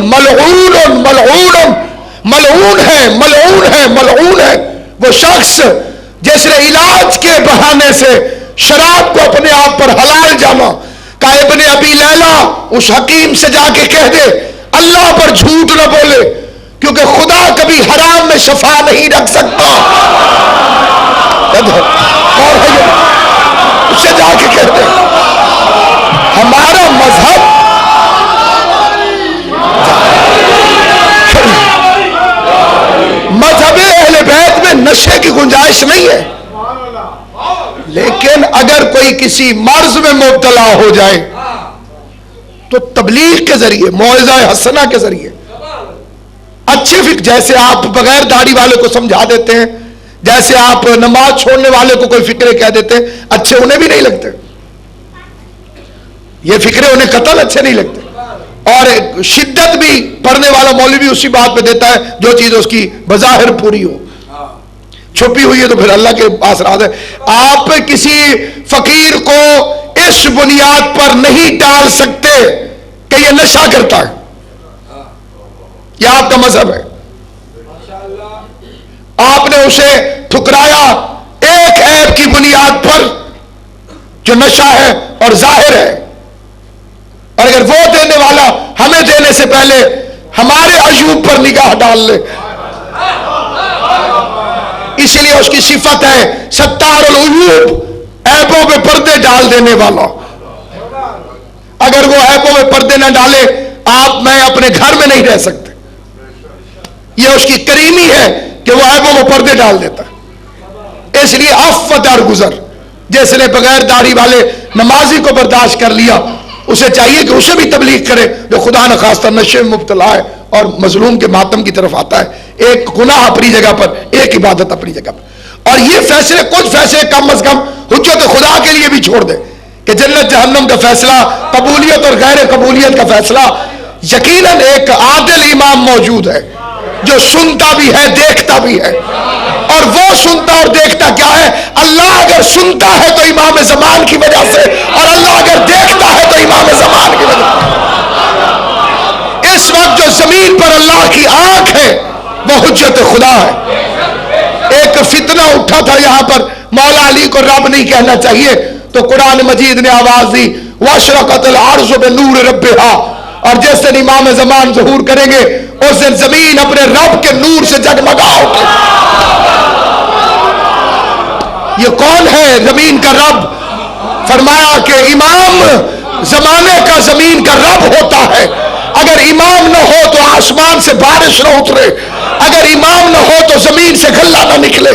ملعون ملعون، ملعون ہے ملعون ہے ملعون ہے وہ شخص جس نے علاج کے بہانے سے شراب کو اپنے آپ پر حلال جانا۔ کہا ابن ابی لیلہ اس حکیم سے جا کے کہہ دے اللہ پر جھوٹ نہ بولے، کیونکہ خدا کبھی حرام میں شفا نہیں رکھ سکتا۔ اور اس سے جا کے کہہ دے ہمارا مذہب مذہب اہل بیت میں نشے کی گنجائش نہیں ہے، لیکن اگر کوئی کسی مرض میں مبتلا ہو جائے تو تبلیغ کے ذریعے، موعظہ حسنہ کے ذریعے اچھے فکر، جیسے آپ بغیر داڑھی والے کو سمجھا دیتے ہیں، جیسے آپ نماز چھوڑنے والے کو کوئی فکرے کہہ دیتے ہیں، اچھے انہیں بھی نہیں لگتے، یہ فکرے انہیں قطعاً اچھے نہیں لگتے۔ اور شدت بھی پڑھنے والا مولوی اسی بات پہ دیتا ہے جو چیز اس کی بظاہر پوری ہو، چھپی ہوئی ہے تو پھر اللہ کے پاس راز ہے۔ آپ کسی فقیر کو اس بنیاد پر نہیں ڈال سکتے کہ یہ نشہ کرتا ہے، یہ آپ کا مذہب ہے۔ آپ نے اسے ٹھکرایا ایک عیب کی بنیاد پر جو نشہ ہے اور ظاہر ہے، اور اگر وہ دینے والا ہمیں دینے سے پہلے ہمارے عیوب پر نگاہ ڈال لے، اس لیے اس کی صفت ہے ستار العیوب، عیبوں پہ پردے ڈال دینے والا۔ اگر وہ عیبوں پہ پردے نہ ڈالے آپ میں اپنے گھر میں نہیں رہ سکتے، یہ اس کی کریمی ہے کہ وہ عیبوں پہ پردے ڈال دیتا ہے۔ اس لیے عفو درگزر، جس نے بغیر داڑھی والے نمازی کو برداشت کر لیا، اسے چاہیے کہ اسے بھی تبلیغ کرے جو خدا نخواستہ نشے میں مبتلا ہے اور مظلوم کے ماتم کی طرف آتا ہے۔ ایک گناہ اپنی جگہ پر، ایک عبادت اپنی جگہ پر۔ اور یہ فیصلے، کچھ فیصلے کم از کم حجت خدا کے لیے بھی چھوڑ دے کہ جنت جہنم کا فیصلہ، قبولیت اور غیر قبولیت کا فیصلہ، یقیناً ایک عادل امام موجود ہے جو سنتا بھی ہے دیکھتا بھی ہے۔ اور وہ سنتا اور دیکھتا کیا ہے؟ اللہ اگر سنتا ہے تو امام زمان کی وجہ سے، اور اللہ اگر دیکھتا ہے تو امام زمان کی وجہ سے۔ اس وقت جو زمین پر اللہ کی آنکھ ہے وہ حجت خدا ہے۔ ایک فتنہ اٹھا تھا یہاں پر، مولا علی کو رب نہیں کہنا چاہیے، تو قرآن مجید نے آواز دی واشرقت الارض بنور ربہا، اور جس دن امام زمان ظہور کریں گے اس دن زمین اپنے رب کے نور سے جگمگا اٹھے۔ یہ کون ہے زمین کا رب؟ فرمایا کہ امام زمانے کا زمین کا رب ہوتا ہے۔ اگر امام نہ ہو تو آسمان سے بارش نہ اترے، اگر امام نہ ہو تو زمین سے غلہ نہ نکلے،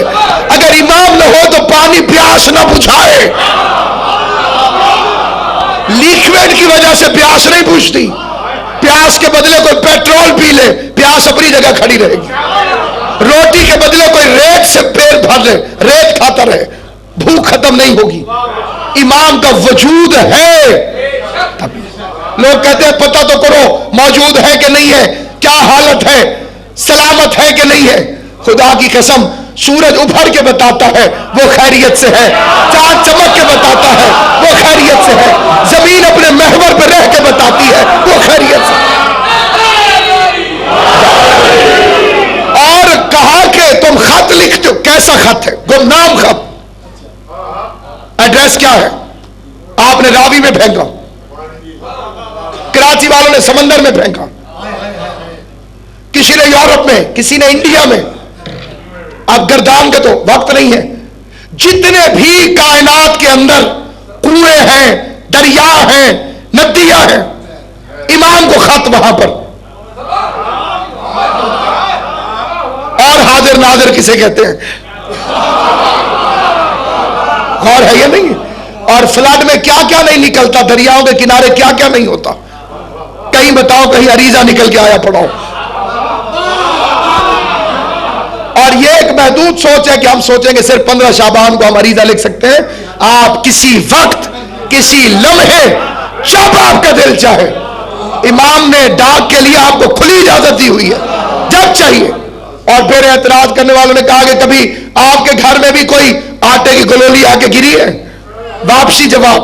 اگر امام نہ ہو تو پانی پیاس نہ بجھائے۔ لیکویڈ کی وجہ سے پیاس نہیں بجھتی، پیاس کے بدلے کوئی پیٹرول پی لے پیاس اپنی جگہ کھڑی رہے گی، روٹی کے بدلے کوئی ریت سے پیٹ بھر لے، ریت کھاتا رہے، بھوک ختم نہیں ہوگی۔ امام کا وجود ہے۔ لوگ کہتے ہیں پتہ تو کرو موجود ہے کہ نہیں ہے، کیا حالت ہے، سلامت ہے کہ نہیں ہے۔ خدا کی قسم سورج ابھر کے بتاتا ہے وہ خیریت سے ہے، چاند چمک کے بتاتا ہے وہ خیریت سے ہے، زمین اپنے محور پہ رہ کے بتاتی ہے وہ خیریت سے ہے۔ اور کہا کہ تم خط لکھتے ہو، کیسا خط ہے؟ گمنام خط۔ ایڈریس کیا ہے؟ آپ نے راوی میں پھینکا، کراچی والوں نے سمندر میں پھینکا، کسی نے یورپ میں، کسی نے انڈیا میں۔ اب گردان کا تو وقت نہیں ہے، جتنے بھی کائنات کے اندر کنویں ہیں، دریا ہیں، ندیاں ہیں، امام کو خط وہاں پر۔ اور حاضر ناظر کسے کہتے ہیں؟ غور ہے یا نہیں؟ اور فلڈ میں کیا کیا نہیں نکلتا، دریاؤں کے کنارے کیا کیا نہیں ہوتا، کہیں بتاؤ کہیں عریضہ نکل کے آیا پڑھاؤ۔ اور یہ ایک محدود سوچ ہے کہ ہم سوچیں گے صرف 15 شعبان کو ہم عریضہ لکھ سکتے ہیں۔ آپ کسی وقت، کسی لمحے، جب آپ کا دل چاہے، امام نے ڈاک کے لیے آپ کو کھلی اجازت دی ہوئی ہے، جب چاہیے اور پھر اعتراض کرنے والوں نے کہا کہ کبھی آپ کے گھر میں بھی کوئی آٹے کی گلولی آ کے گری ہے؟ واپسی جواب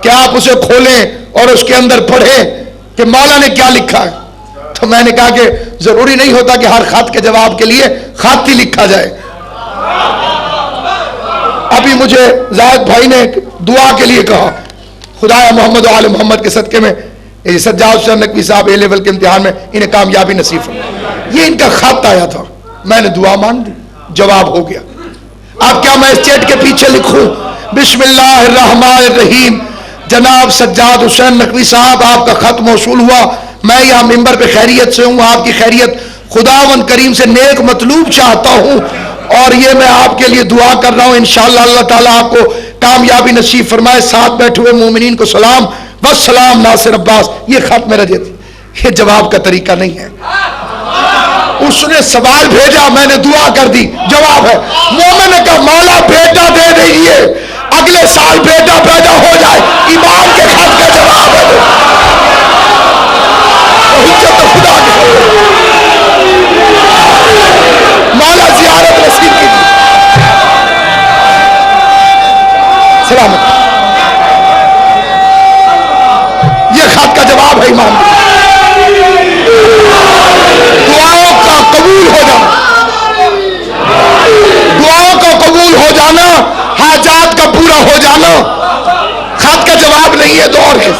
کہ آپ اسے کھولیں اور اس کے اندر پڑھیں کہ مولا نے کیا لکھا ہے. تو میں نے کہا کہ ضروری نہیں ہوتا کہ ہر خط کے جواب کے لیے خط ہی لکھا جائے. ابھی مجھے زاہد بھائی نے دعا کے لیے کہا، خدایا محمد و آل محمد کے صدقے میں سجاد حسین نقوی صاحب اے لیول کے امتحان میں انہیں کامیابی نصیب ہو. یہ ان کا خط آیا تھا، میں نے دعا مان دی، جواب ہو گیا. اب کیا میں اس چیٹ کے پیچھے لکھوں بسم اللہ الرحمن الرحیم، جناب سجاد حسین نقوی صاحب آپ کا خط موصول ہوا، میں یہاں ممبر پہ خیریت سے ہوں، آپ کی خیریت خداوند کریم سے نیک مطلوب چاہتا ہوں، اور یہ میں آپ کے لیے دعا کر رہا ہوں انشاءاللہ اللہ تعالیٰ آپ کو کامیابی نصیب فرمائے. ساتھ بیٹھے ہوئے مومنین کو سلام والسلام ناصر عباس. یہ خط میرا یہ جواب کا طریقہ نہیں ہے. اس نے سوال بھیجا، میں نے دعا کر دی، جواب ہے. مومن نے کہا مولا بیٹا دے دیجیے، اگلے سال بیٹا پیدا ہو جائے، ایمان کے خط کا جواب ہے. خدا مولا زیارت نصیب کی سلامت. یہ خط کا جواب ہے ایمان. دعاؤں کا قبول ہو جانا، دعاؤں کا قبول ہو جانا، حاجات کا پورا ہو جانا خط کا جواب نہیں ہے دور کے.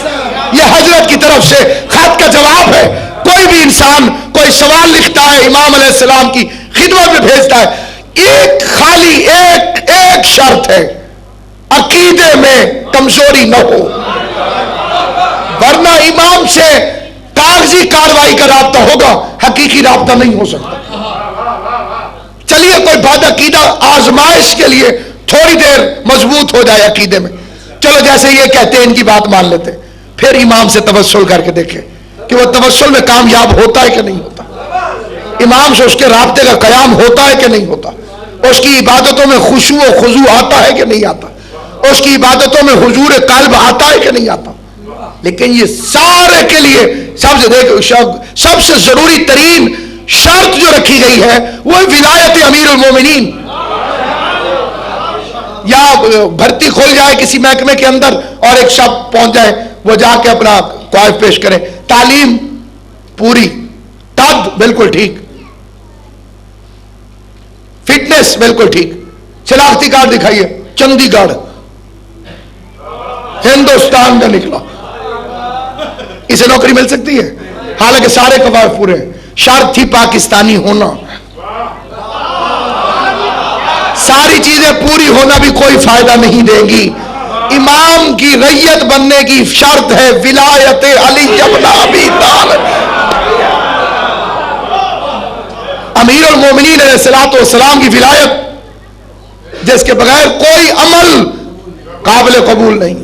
یہ حضرت کی طرف سے خط کا جواب ہے. کوئی بھی انسان کوئی سوال لکھتا ہے، امام علیہ السلام کی خدمت میں بھیجتا ہے، ایک خالی ایک شرط ہے، عقیدے میں کمزوری نہ ہو، ورنہ امام سے کاغذی کاروائی کا رابطہ ہوگا، حقیقی رابطہ نہیں ہو سکتا. چلیے کوئی بات عقیدہ آزمائش کے لیے تھوڑی دیر مضبوط ہو جائے عقیدے میں، چلو جیسے یہ کہتے ہیں ان کی بات مان لیتے، پھر امام سے توسل کر کے دیکھیں کہ وہ توسل میں کامیاب ہوتا ہے کہ نہیں ہوتا، امام سے اس کے رابطے کا قیام ہوتا ہے کہ نہیں ہوتا، اس کی عبادتوں میں خشوع و خضوع آتا ہے کہ نہیں آتا، اس کی عبادتوں میں حضور قلب آتا ہے کہ نہیں آتا. لیکن یہ سارے کے لیے سب سے ضروری ترین شرط جو رکھی گئی ہے وہ ولایت امیر المومنین. یا بھرتی کھول جائے کسی محکمے کے اندر اور ایک شخص پہنچ جائے، وہ جا کے اپنا خواہش پیش کرے، تعلیم پوری، قد بالکل ٹھیک، فٹنس بالکل ٹھیک، شناختی کارڈ دکھائیے چندی گڑھ ہندوستان کا نکلا، اسے نوکری مل سکتی ہے؟ حالانکہ سارے قواعد پورے ہیں. شرط تھی پاکستانی ہونا، ساری چیزیں پوری ہونا بھی کوئی فائدہ نہیں دیں گی. امام کی رعیت بننے کی شرط ہے ولایت علی ابن ابی طالب. امیر المومنین علیہ الصلوۃ والسلام کی ولایت جس کے بغیر کوئی عمل قابل قبول نہیں.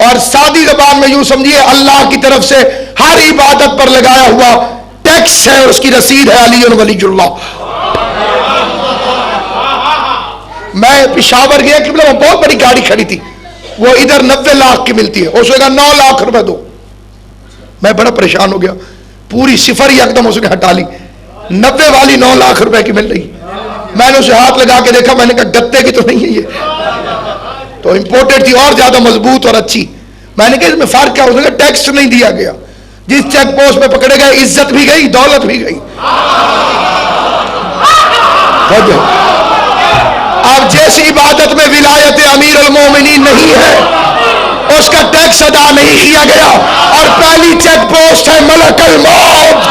اور سادی زبان میں یوں سمجھیے اللہ کی طرف سے ہر عبادت پر لگایا ہوا ٹیکس ہے، اس کی رسید ہے علی ولی اللہ. میں پشاور گیا کہ بہت بڑی گاڑی کھڑی تھی، وہ ادھر 90 لاکھ کی ملتی ہے، اس نے کہا 9 لاکھ روپے دو. میں بڑا پریشان ہو گیا، پوری صفر ہی ایک دم اس نے ہٹا لی، 90 والی 9 لاکھ روپے کی مل رہی. میں نے اسے ہاتھ لگا کے دیکھا، میں نے کہا گتے کی تو نہیں ہے یہ، تو امپورٹڈ تھی اور زیادہ مضبوط اور اچھی. میں نے کہا اس میں فرق کیا؟ اس نے کہا ٹیکس نہیں دیا گیا، جس چیک پوسٹ پہ پکڑے گئے عزت بھی گئی دولت بھی گئی. اب جیسی عبادت میں ولایت امیر المومنین نہیں ہے، اس کا ٹیکس ادا نہیں کیا گیا، اور پہلی چیک پوسٹ ہے ملک الموت،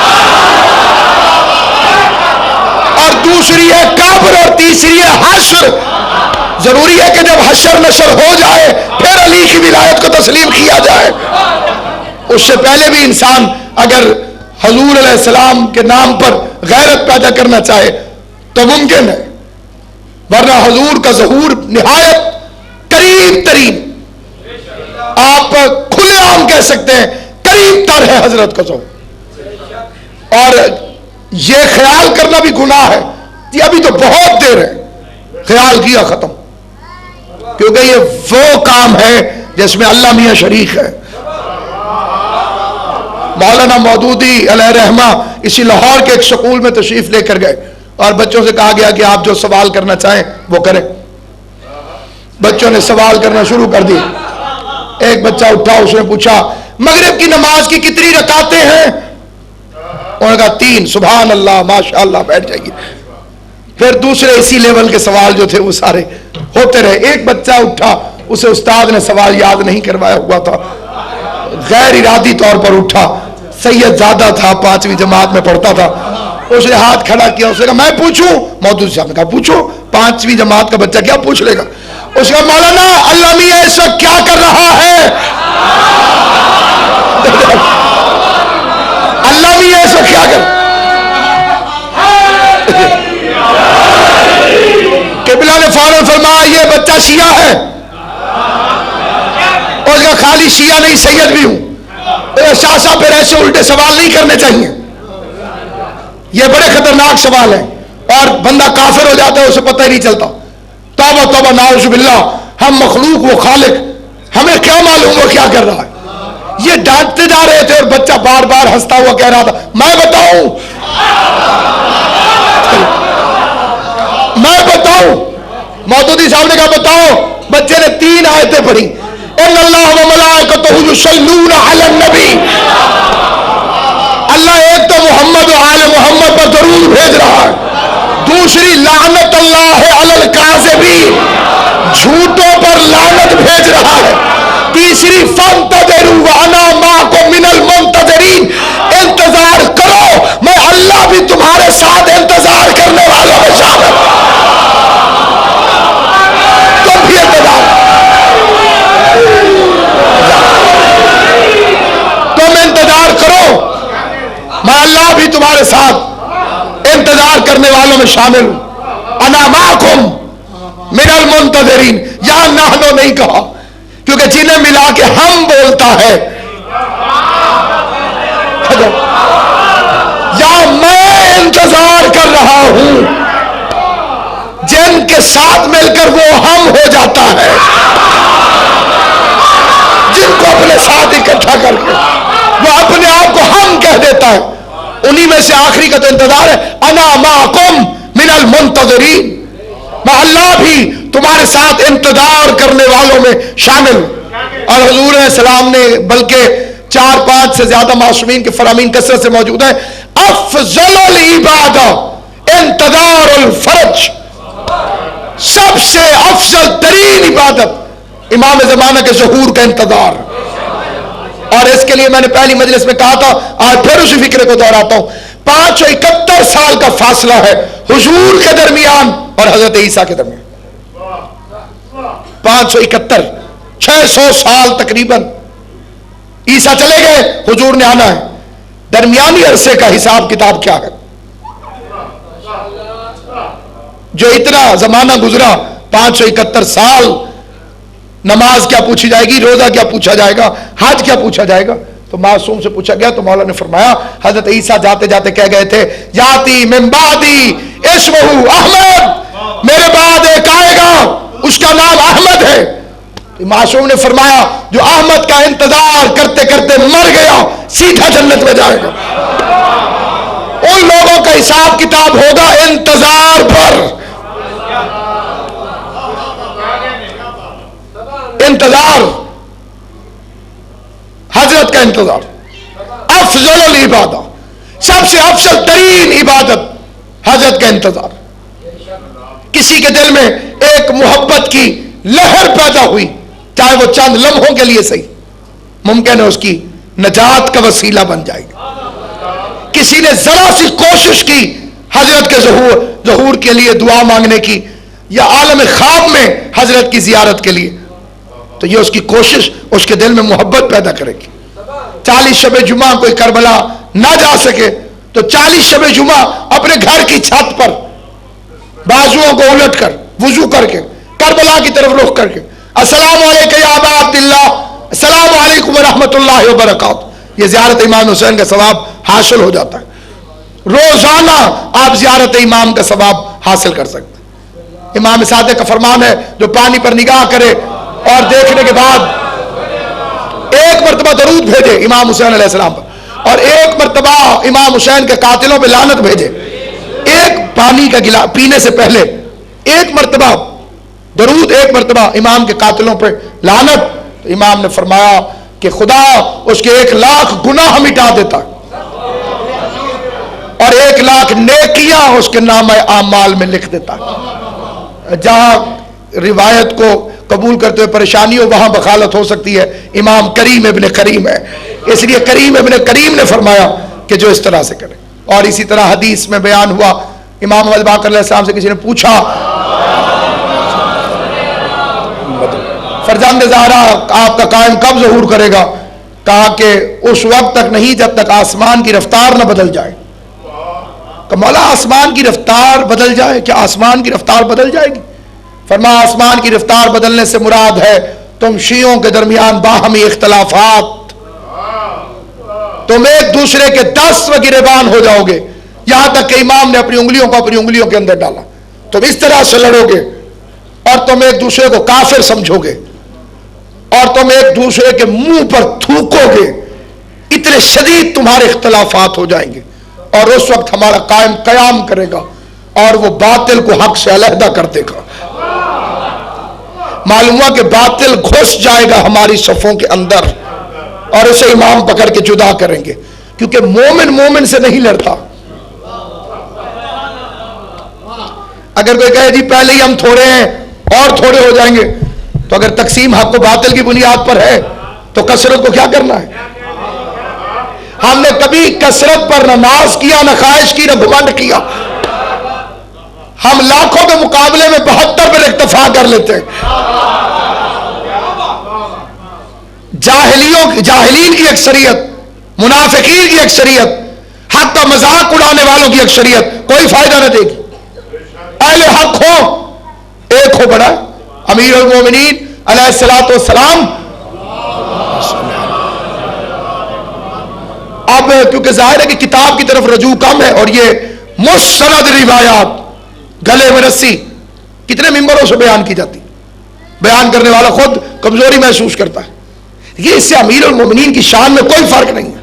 اور دوسری ہے قبر، اور تیسری ہے حشر. ضروری ہے کہ جب حشر نشر ہو جائے پھر علی کی ولایت کو تسلیم کیا جائے. اس سے پہلے بھی انسان اگر حضور علیہ السلام کے نام پر غیرت پیدا کرنا چاہے تو ممکن ہے، ورنہ حضور کا ظہور نہایت قریب ترین، آپ کھلے عام کہہ سکتے ہیں قریب تر ہے حضرت کا ظہور. اور یہ خیال کرنا بھی گناہ ہے کہ ابھی تو بہت دیر ہے، خیال کیا ختم، کیونکہ یہ وہ کام ہے جس میں اللہ میاں شریک ہے. مولانا مودودی علیہ رحمہ اسی لاہور کے ایک سکول میں تشریف لے کر گئے اور بچوں سے کہا گیا کہ آپ جو سوال کرنا چاہیں وہ کریں. بچوں نے سوال کرنا شروع کر دی. ایک بچہ اٹھا, اس نے پوچھا مغرب کی نماز کی کتنی رکعتیں ہیں؟ انہوں نے کہا 3. سبحان اللہ, ماشاءاللہ, بیٹھ جائیے. پھر دوسرے اسی لیول کے سوال جو تھے وہ سارے ہوتے رہے. ایک بچہ اٹھا, اسے استاد نے سوال یاد نہیں کروایا ہوا تھا, غیر ارادی طور پر اٹھا. سید زادہ تھا, 5ویں جماعت میں پڑھتا تھا. اس نے ہاتھ کھڑا کیا, اس نے کہا میں پوچھوں؟ مودودی صاحب نے کہا پوچھو. 5ویں جماعت کا بچہ کیا پوچھ لے گا؟ اس کا مولانا اللہ میاں اس وقت کیا کر رہا ہے؟ اللہ میاں اس وقت کیا کر؟ قبلہ نے فوراً فرمایا یہ بچہ شیعہ ہے. اور اس کا خالی شیعہ نہیں, سید بھی ہوں. شاہ صاحب پھر ایسے الٹے سوال نہیں کرنے چاہیے, یہ بڑے خطرناک سوال ہیں اور بندہ کافر ہو جاتا ہے, اسے پتہ ہی نہیں چلتا. توبہ توبہ, نعوذ باللہ. ہم مخلوق, وہ خالق, ہمیں کیا معلوم وہ کیا کر رہا ہے. یہ ڈانٹتے جا رہے تھے اور بچہ بار بار ہنستا ہوا کہہ رہا تھا میں بتاؤں, میں بتاؤں. مودودی صاحب نے کہا بتاؤ. بچے نے 3 آیتیں پڑھی. ان اللہ و ملائکتہ یصلون علی النبی. اللہ ایک تو محمد و آل محمد پر درود بھیج رہا ہے. دوسری لعنت اللہ علی الکاذبین, جھوٹوں پر لعنت بھیج رہا ہے. تیسری فانتظروا وانا معکم من المنتظرین, انتظار کرو میں اللہ بھی تمہارے ساتھ انتظار کرنے والوں میں شامل ہوں. تم بھی انتظار, تم انتظار کرو, میں اللہ بھی تمہارے ساتھ انتظار کرنے والوں میں شامل ہوں. انا معکم من المنتظرین. یہاں نحنو نہیں کہا کیونکہ جنہیں ملا کے ہم بولتا ہے, یا میں انتظار کر رہا ہوں, جن کے ساتھ مل کر وہ ہم ہو جاتا ہے, جن کو اپنے ساتھ اکٹھا کر کے وہ اپنے آپ کو ہم کہہ دیتا ہے, انہی میں سے آخری کا تو انتظار ہے. انا معکم من المنتظرین, میں اللہ بھی تمہارے ساتھ انتظار کرنے والوں میں شامل ہوں. اور حضور علیہ السلام نے بلکہ 4-5 سے زیادہ معصومین کے فرامین کثرت سے موجود ہیں. افضل العبادہ انتظار الفرج, سب سے افضل ترین عبادت امام زمانہ کے ظہور کا انتظار. اور اس کے لیے میں نے پہلی مجلس میں کہا تھا, آج پھر اسی فکر کو دہراتا ہوں. 571 سال کا فاصلہ ہے حضور کے درمیان اور حضرت عیسیٰ کے درمیان. 571, 600 سال تقریباً. عیسیٰ چلے گئے, حضور نے آنا ہے. درمیانی عرصے کا حساب کتاب کیا ہے؟ جو اتنا زمانہ گزرا, 571 سال, نماز کیا پوچھی جائے گی, روزہ کیا پوچھا جائے گا, حج کیا پوچھا جائے گا. تو معصوم سے پوچھا گیا تو مولا نے فرمایا حضرت عیسیٰ جاتے جاتے کہہ گئے تھے یاتی من بعدی اسمہ احمد, میرے بعد ایک آئے گا اس کا نام احمد ہے. معصوم نے فرمایا جو احمد کا انتظار کرتے کرتے مر گیا سیدھا جنت میں جائے گا. ان لوگوں کا حساب کتاب ہوگا انتظار پر. انتظار, حضرت کا انتظار افضل العبادہ, سب سے افضل ترین عبادت حضرت کا انتظار. کسی کے دل میں ایک محبت کی لہر پیدا ہوئی, چاہے وہ چند لمحوں کے لیے صحیح, ممکن ہے اس کی نجات کا وسیلہ بن جائے گا. کسی نے ذرا سی کوشش کی حضرت کے ظہور کے لیے دعا مانگنے کی یا عالم خواب میں حضرت کی زیارت کے لیے, تو یہ اس کی کوشش اس کے دل میں محبت پیدا کرے گی. 40 شب جمعہ کوئی کربلا نہ جا سکے تو 40 شب جمعہ اپنے گھر کی چھت پر بازوؤں کو الٹ کر وضو کر کے کربلا کی طرف رخ کر کے السلام علیکم یا ابا عبداللہ, السلام علیکم ورحمۃ اللہ وبرکاتہ, یہ زیارت امام حسین کا ثواب حاصل ہو جاتا ہے. روزانہ آپ زیارت امام کا ثواب حاصل کر سکتے ہیں. امام صادق کا فرمان ہے جو پانی پر نگاہ کرے اور دیکھنے کے بعد ایک مرتبہ درود بھیجے امام حسین علیہ السلام پر اور ایک مرتبہ امام حسین کے قاتلوں پہ لعنت بھیجے، ایک پانی کا گلاس پینے سے پہلے ایک مرتبہ درود، ایک مرتبہ امام کے قاتلوں پہ لعنت. تو امام نے فرمایا کہ خدا اس کے 1,00,000 گناہ مٹا دیتا اور 1,00,000 نیکیاں اس کے نامہ اعمال میں لکھ دیتا. جہاں روایت کو قبول کرتے ہوئے پریشانی ہو وہاں بخالت ہو سکتی ہے. امام کریم ابن کریم ہے، اس لیے کریم ابن کریم نے فرمایا کہ جو اس طرح سے کرے. اور اسی طرح حدیث میں بیان ہوا، امام احمد باقر علیہ السلام سے کسی نے پوچھا فرزند زہرا آپ کا قائم کب ظہور کرے گا؟ کہا کہ اس وقت تک نہیں جب تک آسمان کی رفتار نہ بدل جائے. کہ مولا آسمان کی رفتار بدل جائے؟ کیا آسمان کی رفتار بدل جائے گی؟ فرمایا آسمان کی رفتار بدلنے سے مراد ہے تم شیعوں کے درمیان باہمی اختلافات، تم ایک دوسرے کے 10 گریبان ہو جاؤ گے، یہاں تک کہ امام نے اپنی انگلیوں کو اپنی انگلیوں کے اندر ڈالا. تم اس طرح سے لڑو گے اور تم ایک دوسرے کو کافر سمجھو گے اور تم ایک دوسرے کے منہ پر تھوکو گے. اتنے شدید تمہارے اختلافات ہو جائیں گے اور اس وقت ہمارا قائم قیام کرے گا اور وہ باطل کو حق سے علیحدہ کر دے گا. معلوم ہوا کہ باطل گھس جائے گا ہماری صفوں کے اندر اور اسے امام پکڑ کے جدا کریں گے، کیونکہ مومن مومن سے نہیں لڑتا. اگر کوئی کہے جی پہلے ہی ہم تھوڑے ہیں اور تھوڑے ہو جائیں گے، تو اگر تقسیم حق و باطل کی بنیاد پر ہے تو کثرت کو کیا کرنا ہے؟ ہم نے کبھی کثرت پر نہ ناز کیا، نہ خواہش کی، نہ گھمنڈ کیا. ہم لاکھوں کے مقابلے میں 72 پر اکتفا کر لیتے ہیں. جاہلین کی اکثریت، منافقین کی اکثریت، حق کا مذاق اڑانے والوں کی اکثریت کوئی فائدہ نہ دے گی. اہل حق ہو، ایک ہو بڑا امیر المومنین علیہ الصلوۃ والسلام. اب کیونکہ ظاہر ہے کہ کتاب کی طرف رجوع کم ہے اور یہ مستند روایات گلے میں رسی کتنے ممبروں سے بیان کی جاتی، بیان کرنے والا خود کمزوری محسوس کرتا ہے. یہ اس سے امیر المومنین کی شان میں کوئی فرق نہیں ہے.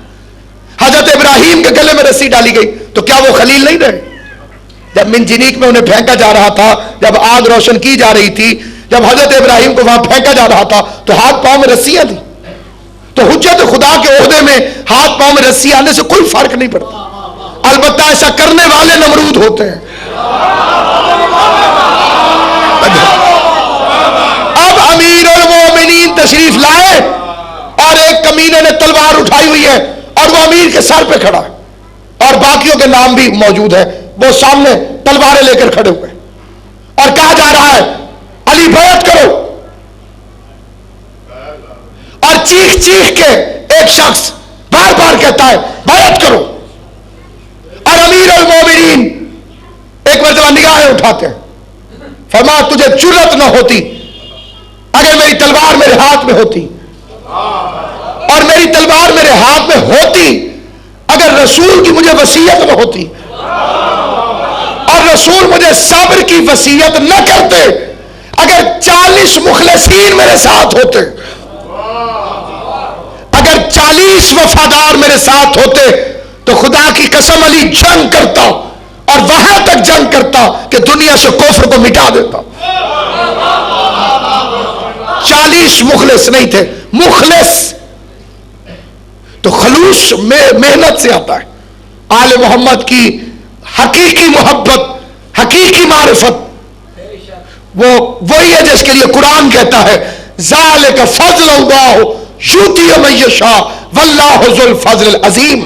حضرت ابراہیم کے گلے میں رسی ڈالی گئی تو کیا وہ خلیل نہیں رہے؟ جب منجنیق میں انہیں پھینکا جا رہا تھا، جب آگ روشن کی جا رہی تھی، جب حضرت ابراہیم کو وہاں پھینکا جا رہا تھا تو ہاتھ پاؤں میں رسیاں تھیں. تو حجت خدا کے عہدے میں ہاتھ پاؤں میں رسی آنے سے کوئی فرق نہیں پڑتا. البتہ ایسا کرنے والے نمرود ہوتے ہیں. اب امیر المومنین تشریف لائے اور ایک کمینے نے تلوار اٹھائی ہوئی ہے اور وہ امیر کے سر پہ کھڑا ہے اور باقیوں کے نام بھی موجود ہے، وہ سامنے تلواریں لے کر کھڑے ہوئے اور کہا جا رہا ہے علی بیعت کرو. اور چیخ چیخ کے ایک شخص بار بار کہتا ہے بیعت کرو. اور امیر المومنین ایک مرتبہ نگاہیں اٹھاتے ہیں، فرمایا تجھے جرأت نہ ہوتی اگر میری تلوار میرے ہاتھ میں ہوتی، اور میری تلوار میرے ہاتھ میں ہوتی اگر رسول کی مجھے وصیت نہ ہوتی اور رسول مجھے صبر کی وصیت نہ کرتے، اگر 40 مخلصین میرے ساتھ ہوتے، اگر 40 وفادار میرے ساتھ ہوتے تو خدا کی قسم علی جنگ کرتا اور وہاں تک جنگ کرتا کہ دنیا سے کفر کو مٹا دیتا. 40 مخلص نہیں تھے. مخلص تو خلوص میں محنت سے آتا ہے. آل محمد کی حقیقی محبت، حقیقی معرفت وہ وہی ہے جس کے لیے قرآن کہتا ہے ذالک فضل اللہ یؤتی من یشاء واللہ ذو الفضل العظیم.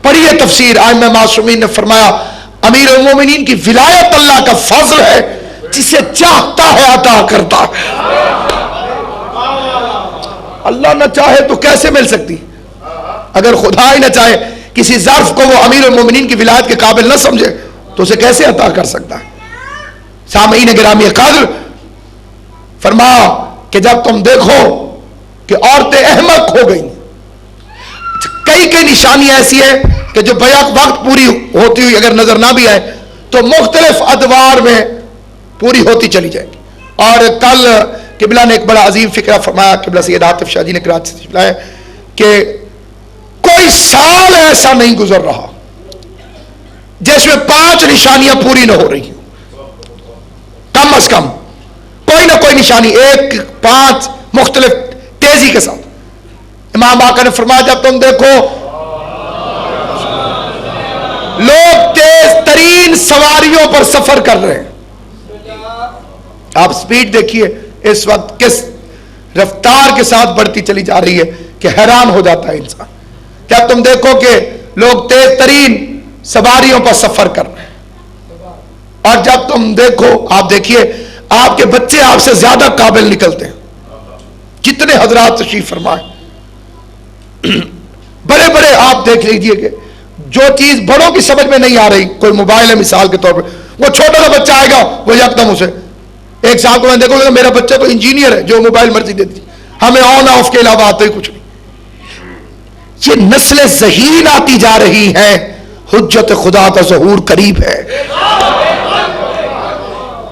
پڑھیے تفسیر. ائمہ معصومین نے فرمایا امیر المومنین کی ولایت اللہ کا فضل ہے، جسے چاہتا ہے عطا کرتا ہے. اللہ نہ چاہے تو کیسے مل سکتی؟ اگر خدا ہی نہ چاہے کسی ظرف کو وہ امیر المومنین کی ولایت کے قابل نہ سمجھے تو اسے کیسے عطا کر سکتا ہے؟ سامعین گرامی قدر، فرمایا کہ جب تم دیکھو کہ عورتیں احمق ہو گئیں، کئی نشانی ایسی ہے کہ جو بیک وقت پوری ہوتی ہوئی اگر نظر نہ بھی آئے تو مختلف ادوار میں پوری ہوتی چلی جائے گی. اور کل قبلہ نے ایک بڑا عظیم فکرہ فرمایا، قبلہ سید عاطف شاہ جی نے کراچی سے لائے کہ کوئی سال ایسا نہیں گزر رہا جس میں 5 نشانیاں پوری نہ ہو رہی، کم از کم کوئی نہ کوئی نشانی 1-5 مختلف تیزی کے ساتھ۔ امام آقا نے فرمایا جب تم دیکھو لوگ تیز ترین سواریوں پر سفر کر رہے ہیں، آپ سپیڈ دیکھیے اس وقت کس رفتار کے ساتھ بڑھتی چلی جا رہی ہے کہ حیران ہو جاتا ہے انسان۔ جب تم دیکھو کہ لوگ تیز ترین سواریوں پر سفر کر رہے ہیں، اور جب تم دیکھو آپ دیکھیے آپ کے بچے آپ سے زیادہ قابل نکلتے ہیں، کتنے حضرات تشریف فرمائے، بڑے بڑے آپ دیکھ لیجئے کہ جو چیز بڑوں کی سمجھ میں نہیں آ رہی، کوئی موبائل ہے مثال کے طور پر، وہ چھوٹا سا بچہ آئے گا وہ یکدم اسے، ایک صاحب کو میں دیکھوں گا میرا بچہ تو انجینئر ہے جو موبائل مرضی دیتی، ہمیں آن آف کے علاوہ آتے ہی کچھ نہیں۔ یہ نسل ذہین آتی جا رہی ہے، حجت خدا کا ظہور قریب ہے۔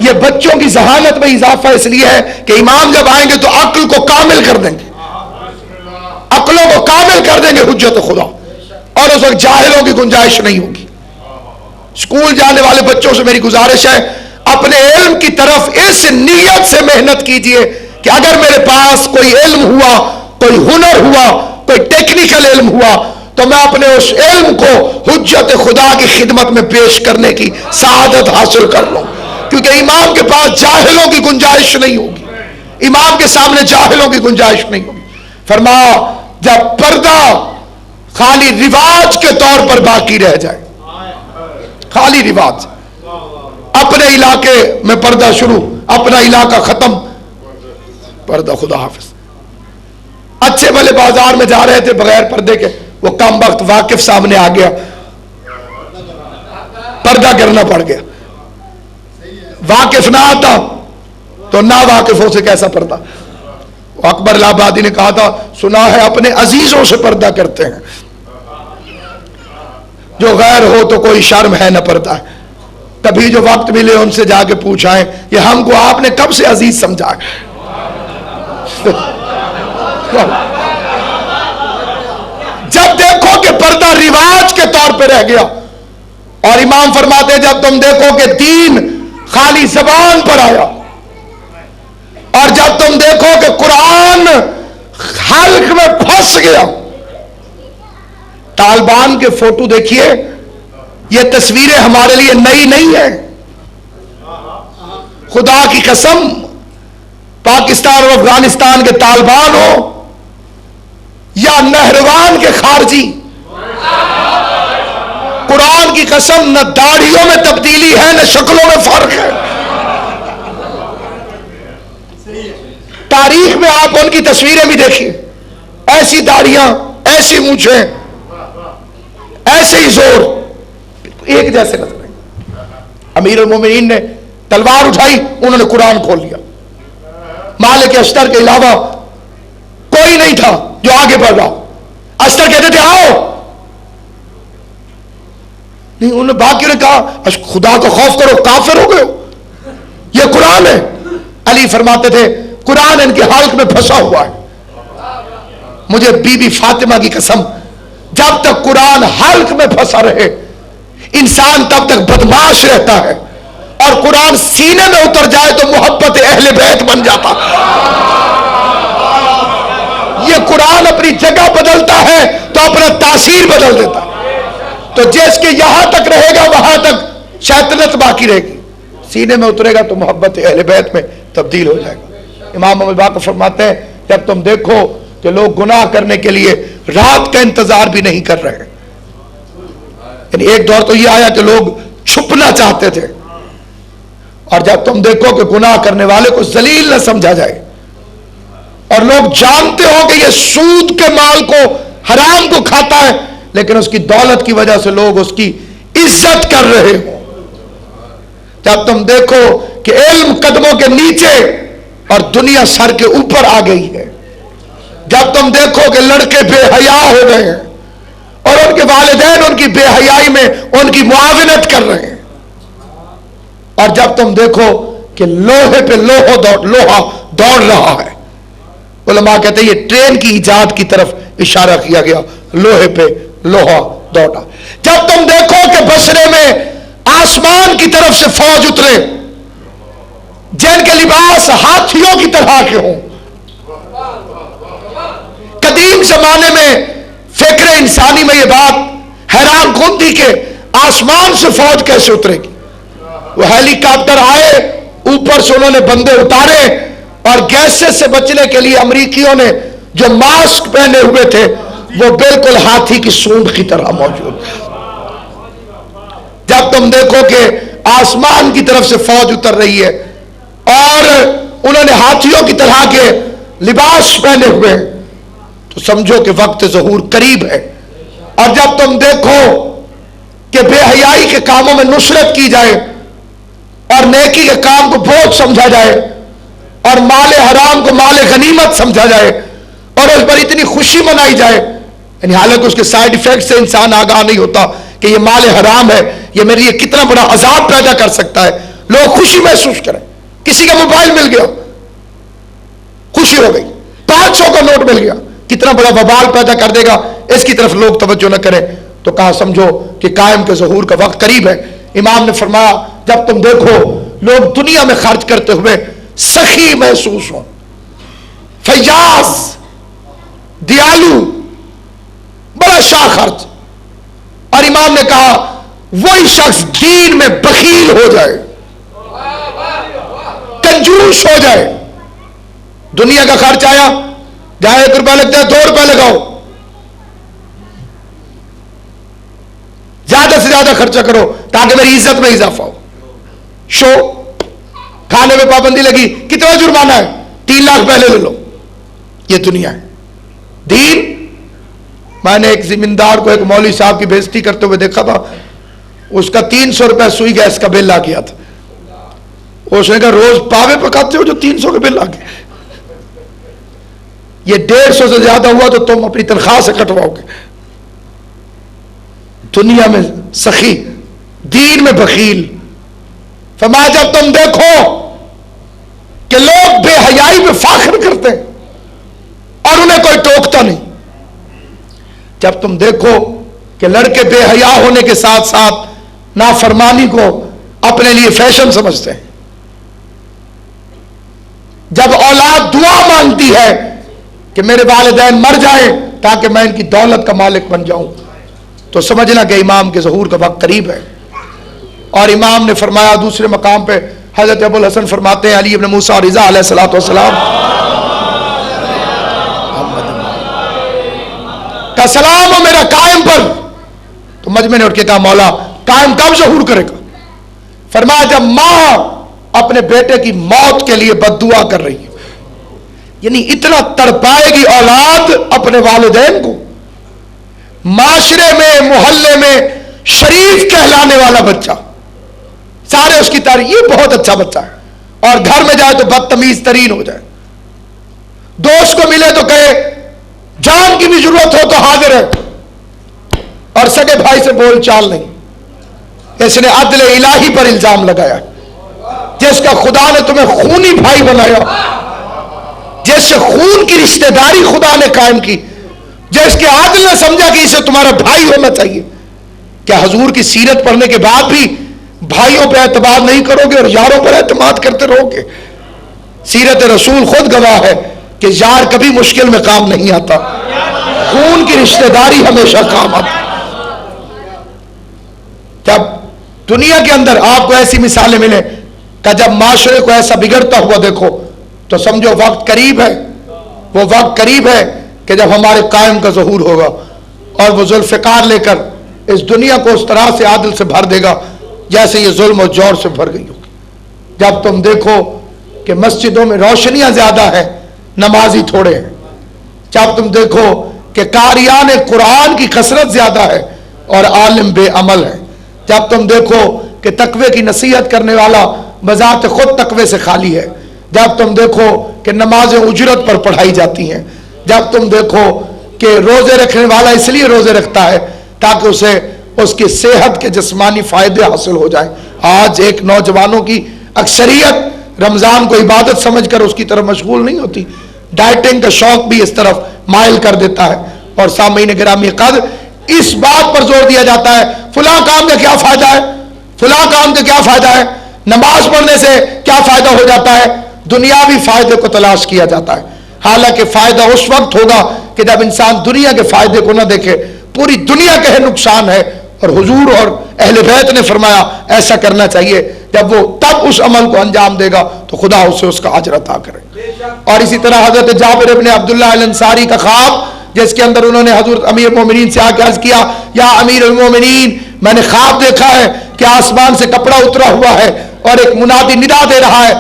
یہ بچوں کی ذہانت میں اضافہ اس لیے ہے کہ امام جب آئیں گے تو عقل کو کامل کر دیں گے، عقلوں کو کامل کر دیں گے حجت خدا، اور اس وقت جاہلوں کی گنجائش نہیں ہوگی۔ اسکول جانے والے بچوں سے میری گزارش ہے اپنے علم کی طرف اس نیت سے محنت کیجئے کہ اگر میرے پاس کوئی علم ہوا، کوئی ہنر ہوا، کوئی ٹیکنیکل علم ہوا تو میں اپنے اس علم کو حجت خدا کی خدمت میں پیش کرنے کی سعادت حاصل کر لوں، کیونکہ امام کے پاس جاہلوں کی گنجائش نہیں ہوگی، امام کے سامنے جاہلوں کی گنجائش نہیں ہوگی۔ فرمایا جب پردہ خالی رواج کے طور پر باقی رہ جائے، خالی رواج، اپنے علاقے میں پردہ شروع، اپنا علاقہ ختم، پردہ خدا حافظ۔ اچھے بھلے بازار میں جا رہے تھے بغیر پردے کے، وہ کم وقت واقف سامنے آ گیا، پردہ کرنا پڑ گیا، واقف نہ آتا تو نہ واقفوں سے کیسا پردہ۔ اکبر الہٰبادی نے کہا تھا سنا ہے اپنے عزیزوں سے پردہ کرتے ہیں، جو غیر ہو تو کوئی شرم ہے نہ پردہ ہے۔ کبھی جو وقت ملے ان سے جا کے پوچھائیں یہ ہم کو آپ نے کب سے عزیز سمجھا ہے۔ جب دیکھو کہ پردہ رواج کے طور پہ رہ گیا، اور امام فرماتے ہیں جب تم دیکھو کہ دین خالی زبان پر آیا، اور جب تم دیکھو کہ قرآن حلق میں پھنس گیا۔ طالبان کے فوٹو دیکھیے، یہ تصویریں ہمارے لیے نئی نہیں ہیں، خدا کی قسم پاکستان اور افغانستان کے طالبان ہو یا نہروان کے خارجی، قرآن کی قسم نہ داڑھیوں میں تبدیلی ہے نہ شکلوں میں فرق ہے۔ تاریخ میں آپ ان کی تصویریں بھی دیکھیے، ایسی داڑیاں، ایسی مونچھیں، ایسے ہی زور، ایک جیسے نظر آئے۔ امیر المومنین نے تلوار اٹھائی، انہوں نے قرآن کھول لیا، مالک اشتر کے علاوہ کوئی نہیں تھا جو آگے بڑھ رہا۔ اشتر کہتے تھے آؤ، نہیں، انہوں نے باقی نے کہا خدا کا خوف کرو، کافر ہو گئے ہو، یہ قرآن ہے۔ علی فرماتے تھے قرآن ان کے حلق میں پھنسا ہوا ہے۔ مجھے بی بی فاطمہ کی قسم، جب تک قرآن حلق میں پھنسا رہے انسان تب تک بدماش رہتا ہے، اور قرآن سینے میں اتر جائے تو محبت اہل بیت بن جاتا۔ یہ قرآن اپنی جگہ بدلتا ہے تو اپنا تاثیر بدل دیتا، تو جس کے یہاں تک رہے گا وہاں تک شیطنت باقی رہے گی، سینے میں اترے گا تو محبت اہل بیت میں تبدیل ہو جائے گا۔ امام محمد باقر فرماتے ہیں جب تم دیکھو کہ لوگ گناہ کرنے کے لیے رات کا انتظار بھی نہیں کر رہے، یعنی ایک دور تو یہ آیا کہ لوگ چھپنا چاہتے تھے، اور جب تم دیکھو کہ گناہ کرنے والے کو ذلیل نہ سمجھا جائے، اور لوگ جانتے ہو کہ یہ سود کے مال کو حرام کو کھاتا ہے لیکن اس کی دولت کی وجہ سے لوگ اس کی عزت کر رہے ہوں، جب تم دیکھو کہ علم قدموں کے نیچے اور دنیا سر کے اوپر آ گئی ہے، جب تم دیکھو کہ لڑکے بے حیا ہو گئے ہیں اور ان کے والدین ان کی بے حیائی میں ان کی معاونت کر رہے ہیں، اور جب تم دیکھو کہ لوہے پہ لوہا دوڑ رہا ہے، علماء کہتے ہیں یہ ٹرین کی ایجاد کی طرف اشارہ کیا گیا، لوہے پہ لوہا دوڑا۔ جب تم دیکھو کہ بصرے میں آسمان کی طرف سے فوج اترے جن کے لباس ہاتھیوں کی طرح کے ہوں۔ قدیم زمانے میں فکر انسانی میں یہ بات حیران کن تھی کہ آسمان سے فوج کیسے اترے گی۔ وہ ہیلی کاپٹر آئے، اوپر سے انہوں نے بندے اتارے، اور گیسز سے بچنے کے لیے امریکیوں نے جو ماسک پہنے ہوئے تھے وہ بالکل ہاتھی کی سونڈ کی طرح موجود۔ جب تم دیکھو کہ آسمان کی طرف سے فوج اتر رہی ہے اور انہوں نے ہاتھیوں کی طرح کے لباس پہنے ہوئے ہیں تو سمجھو کہ وقت ظہور قریب ہے۔ اور جب تم دیکھو کہ بے حیائی کے کاموں میں نصرت کی جائے اور نیکی کے کام کو بوجھ سمجھا جائے اور مال حرام کو مال غنیمت سمجھا جائے اور اس پر اتنی خوشی منائی جائے، یعنی حالانکہ اس کے سائیڈ ایفیکٹ سے انسان آگاہ نہیں ہوتا کہ یہ مال حرام ہے، یہ میرے لیے کتنا بڑا عذاب پیدا کر سکتا ہے، لوگ خوشی محسوس کریں۔ کسی کا موبائل مل گیا، خوشی ہو گئی، 500 کا نوٹ مل گیا، کتنا بڑا وبال پیدا کر دے گا، اس کی طرف لوگ توجہ نہ کریں تو کہا سمجھو کہ قائم کے ظہور کا وقت قریب ہے۔ امام نے فرمایا جب تم دیکھو لوگ دنیا میں خرچ کرتے ہوئے سخی محسوس ہوں، فیاض، دیالو، بڑا شاہ خرچ، اور امام نے کہا وہی شخص دین میں بخیل ہو جائے، کنجوس ہو جائے۔ دنیا کا خرچ آیا، جہاں 1 روپیہ لگتا ہے 2 روپیہ لگاؤ، زیادہ سے زیادہ خرچہ کرو تاکہ میری عزت میں اضافہ ہو۔ شو، کھانے میں پابندی لگی، کتنا جرمانہ ہے، 3 لاکھ پہلے لے لو۔ یہ دنیا ہے۔ دین، میں نے ایک زمیندار کو ایک مولوی صاحب کی بےزتی کرتے ہوئے دیکھا تھا، اس کا 300 روپے سوئی گیس کا بل آ گیا تھا۔ اس نے کہا روز پاوے پکاتے ہو جو 300 کا بل آ گیا، یہ 150 سے زیادہ ہوا تو تم اپنی تنخواہ سے کٹواؤ گے۔ دنیا میں سخی، دین میں بخیل۔ فرمایا جب تم دیکھو کہ لوگ بے حیائی پہ فخر کرتے ہیں اور انہیں کوئی ٹوکتا نہیں، جب تم دیکھو کہ لڑکے بے حیا ہونے کے ساتھ ساتھ نافرمانی کو اپنے لیے فیشن سمجھتے ہیں، جب اولاد دعا مانگتی ہے کہ میرے والدین مر جائیں تاکہ میں ان کی دولت کا مالک بن جاؤں، تو سمجھنا کہ امام کے ظہور کا وقت قریب ہے۔ اور امام نے فرمایا دوسرے مقام پہ، حضرت ابو الحسن فرماتے ہیں علی ابن موسیٰ رضا علیہ السلام کا سلام ہو میرا قائم پر، تو مجمع نے اٹھ کے کہا مولا قائم کب ظہور کرے گا؟ فرمایا جب ماں اپنے بیٹے کی موت کے لیے بد دعا کر رہی ہے، یعنی اتنا تڑپائے گی اولاد اپنے والدین کو، معاشرے میں محلے میں شریف کہلانے والا بچہ، سارے اس کی تعریف، یہ بہت اچھا بچہ ہے، اور گھر میں جائے تو بدتمیز ترین ہو جائے، دوست کو ملے تو کہے جان کی بھی ضرورت ہو تو حاضر ہے، اور سگے بھائی سے بول چال نہیں۔ اس نے عدل الہی پر الزام لگایا، جس کا خدا نے تمہیں خونی بھائی بنایا، جس سے خون کی رشتہ داری خدا نے قائم کی، جس کے عادل نے سمجھا کہ اسے تمہارا بھائی ہونا چاہیے، کیا حضور کی سیرت پڑھنے کے بعد بھی بھائیوں پہ اعتماد نہیں کرو گے اور یاروں پر اعتماد کرتے رہو گے؟ سیرت رسول خود گواہ ہے کہ یار کبھی مشکل میں کام نہیں آتا، خون کی رشتہ داری ہمیشہ کام آتی۔ جب دنیا کے اندر آپ کو ایسی مثالیں ملیں کہ جب معاشرے کو ایسا بگڑتا ہوا دیکھو تو سمجھو وقت قریب ہے، وہ وقت قریب ہے کہ جب ہمارے قائم کا ظہور ہوگا اور وہ ذوالفقار لے کر اس دنیا کو اس طرح سے عادل سے بھر دے گا جیسے یہ ظلم و جور سے بھر گئی ہوگی۔ جب تم دیکھو کہ مسجدوں میں روشنیاں زیادہ ہیں، نمازی تھوڑے ہیں، جب تم دیکھو کہ قاریان قرآن کی کثرت زیادہ ہے اور عالم بے عمل ہے، جب تم دیکھو کہ تقوی کی نصیحت کرنے والا بذات خود تقوی سے خالی ہے، جب تم دیکھو کہ نمازیں اجرت پر پڑھائی جاتی ہیں، جب تم دیکھو کہ روزے رکھنے والا اس لیے روزے رکھتا ہے تاکہ اسے اس کی صحت کے جسمانی فائدے حاصل ہو جائیں۔ آج ایک نوجوانوں کی اکثریت رمضان کو عبادت سمجھ کر اس کی طرف مشغول نہیں ہوتی، ڈائٹنگ کا شوق بھی اس طرف مائل کر دیتا ہے، اور سامعین گرامی قدر اس بات پر زور دیا جاتا ہے فلاں کام کا کیا فائدہ ہے، فلاں کام کا کیا فائدہ ہے، نماز پڑھنے سے کیا فائدہ ہو جاتا ہے، دنیاوی فائدے کو تلاش کیا جاتا ہے. حالانکہ فائدہ اس وقت ہوگا کہ جب انسان دنیا کے فائدے کو نہ دیکھے، پوری دنیا کے نقصان ہے. اور حضور اور اہل بیت نے فرمایا ایسا کرنا چاہیے، جب وہ تب اس عمل کو انجام دے گا تو خدا اسے اس کا اجر عطا کرے. اور اسی طرح حضرت جابر ابن عبداللہ الانصاری کا خواب، جس کے اندر انہوں نے حضرت امیر المومنین سے آ کے عرض کیا یا امیر المومنین میں نے خواب دیکھا ہے کہ آسمان سے کپڑا اترا ہوا ہے اور ایک منادی ندا دے رہا ہے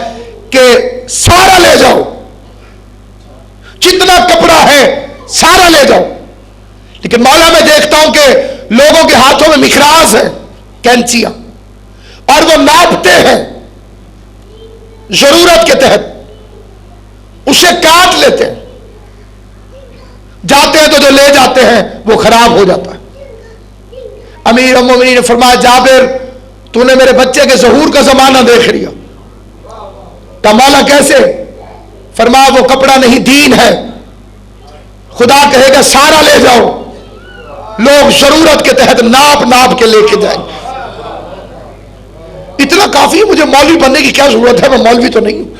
کہ سارا لے جاؤ، جتنا کپڑا ہے سارا لے جاؤ. لیکن مولا میں دیکھتا ہوں کہ لوگوں کے ہاتھوں میں مخراز ہے، کینچیاں، اور وہ ناپتے ہیں ضرورت کے تحت، اسے کاٹ لیتے ہیں، جاتے ہیں تو جو لے جاتے ہیں وہ خراب ہو جاتا ہے. امیر المومنین نے فرمایا جابر تو نے میرے بچے کے ظہور کا زمانہ دیکھ لیا. کہ مولا کیسے؟ فرمایا وہ کپڑا نہیں دین ہے. خدا کہے گا سارا لے جاؤ، لوگ ضرورت کے تحت ناپ ناپ کے لے کے جائیں. اتنا کافی ہے، مجھے مولوی بننے کی کیا ضرورت ہے، میں مولوی تو نہیں ہوں.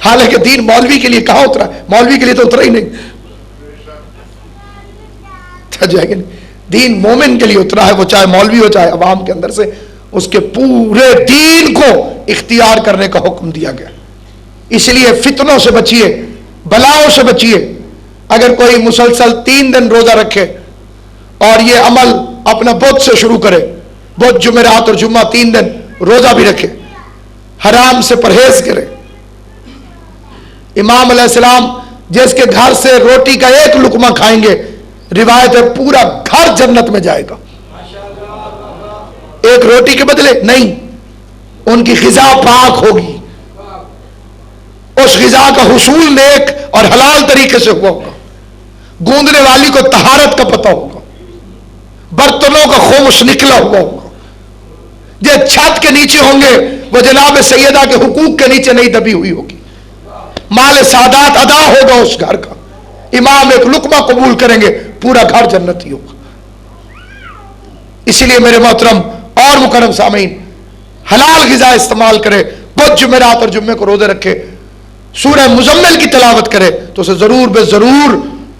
حالانکہ دین مولوی کے لیے کہاں اترا ہے، مولوی کے لیے تو اترا ہی نہیں. دین مومن کے لیے اترا ہے، وہ چاہے مولوی ہو چاہے عوام کے اندر سے، اس کے پورے دین کو اختیار کرنے کا حکم دیا گیا. اس لیے فتنوں سے بچیے، بلاؤں سے بچیے. اگر کوئی مسلسل 3 دن روزہ رکھے اور یہ عمل اپنا بدھ سے شروع کرے، بدھ جمعرات اور جمعہ 3 دن روزہ بھی رکھے، حرام سے پرہیز کرے. امام علیہ السلام جس کے گھر سے روٹی کا ایک لقمہ کھائیں گے، روایت ہے پورا گھر جنت میں جائے گا. ایک روٹی کے بدلے نہیں، ان کی غذا پاک ہوگی، اس غذا کا حصول نیک اور حلال طریقے سے ہوا ہوگا، گوندنے والی کو طہارت کا پتہ ہوگا، برتنوں کا خمس نکلا ہوا ہوگا. جو چھت کے نیچے ہوں گے وہ جناب سیدہ کے حقوق کے نیچے نہیں دبی ہوئی ہوگی، مال سعادات ادا ہوگا اس گھر کا. امام ایک لقمہ قبول کریں گے، پورا گھر جنتی ہوگا. اسی لیے میرے محترم اور مکرم سامعین، حلال غذا استعمال کرے، بدھ جمعرات اور جمعے کو روزے رکھے، سورہ مزمل کی تلاوت کرے تو اسے ضرور بے ضرور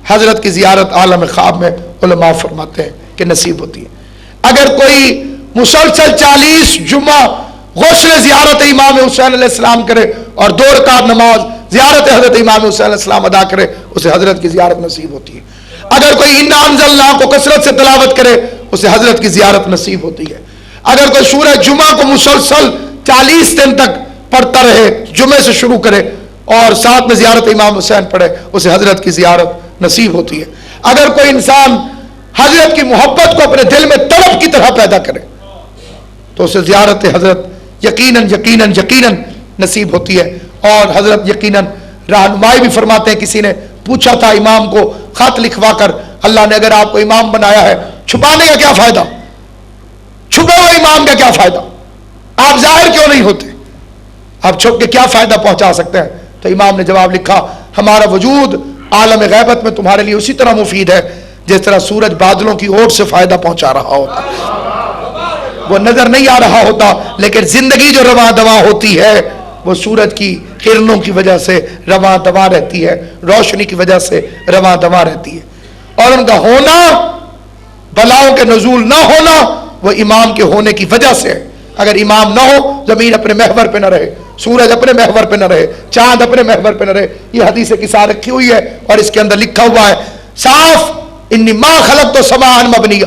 حضرت کی زیارت عالم خواب میں علماء فرماتے ہیں کہ نصیب ہوتی ہے. اگر کوئی مسلسل 40 جمعہ غسل زیارت امام حسین علیہ السلام کرے اور 2 رکعت نماز زیارت حضرت امام حسین علیہ السلام ادا کرے، اسے حضرت کی زیارت نصیب ہوتی ہے. اگر کوئی انا انزلنا کو کثرت سے تلاوت کرے، اسے حضرت کی زیارت نصیب ہوتی ہے. اگر کوئی سورہ جمعہ کو مسلسل 40 دن تک پڑھتا رہے، جمعے سے شروع کرے اور ساتھ میں زیارت امام حسین پڑھے، اسے حضرت کی زیارت نصیب ہوتی ہے. اگر کوئی انسان حضرت کی محبت کو اپنے دل میں طلب کی طرح پیدا کرے تو اسے زیارت حضرت یقیناً یقیناً یقیناً نصیب ہوتی ہے. اور حضرت یقیناً رہنمائی بھی فرماتے ہیں. کسی نے پوچھا تھا امام کو خط لکھوا کر، اللہ نے اگر آپ کو امام بنایا ہے، چھپانے کا کیا فائدہ، چھپے ہوئے امام کا کیا فائدہ، آپ ظاہر کیوں نہیں ہوتے، آپ چھپ کے کیا فائدہ پہنچا سکتے ہیں. تو امام نے جواب لکھا، ہمارا وجود عالم غیبت میں تمہارے لیے اسی طرح مفید ہے جس طرح سورج بادلوں کی اوٹ سے فائدہ پہنچا رہا ہوتا. وہ نظر نہیں آ رہا ہوتا، لیکن زندگی جو رواں دواں ہوتی ہے وہ سورج کی کرنوں کی وجہ سے رواں دواں رہتی ہے، روشنی کی وجہ سے رواں دواں رہتی ہے. اور ان کا ہونا، بلاؤں کے نزول نہ ہونا، وہ امام کے ہونے کی وجہ سے ہے. اگر امام نہ ہو، زمین اپنے محور پہ نہ رہے، سورج اپنے محور پہ نہ رہے، چاند اپنے محور پہ نہ رہے. یہ حدیث قصہ رکھی ہوئی ہے اور اس کے اندر لکھا ہوا ہے صاف، انی ما خلقت السماء مبنیہ،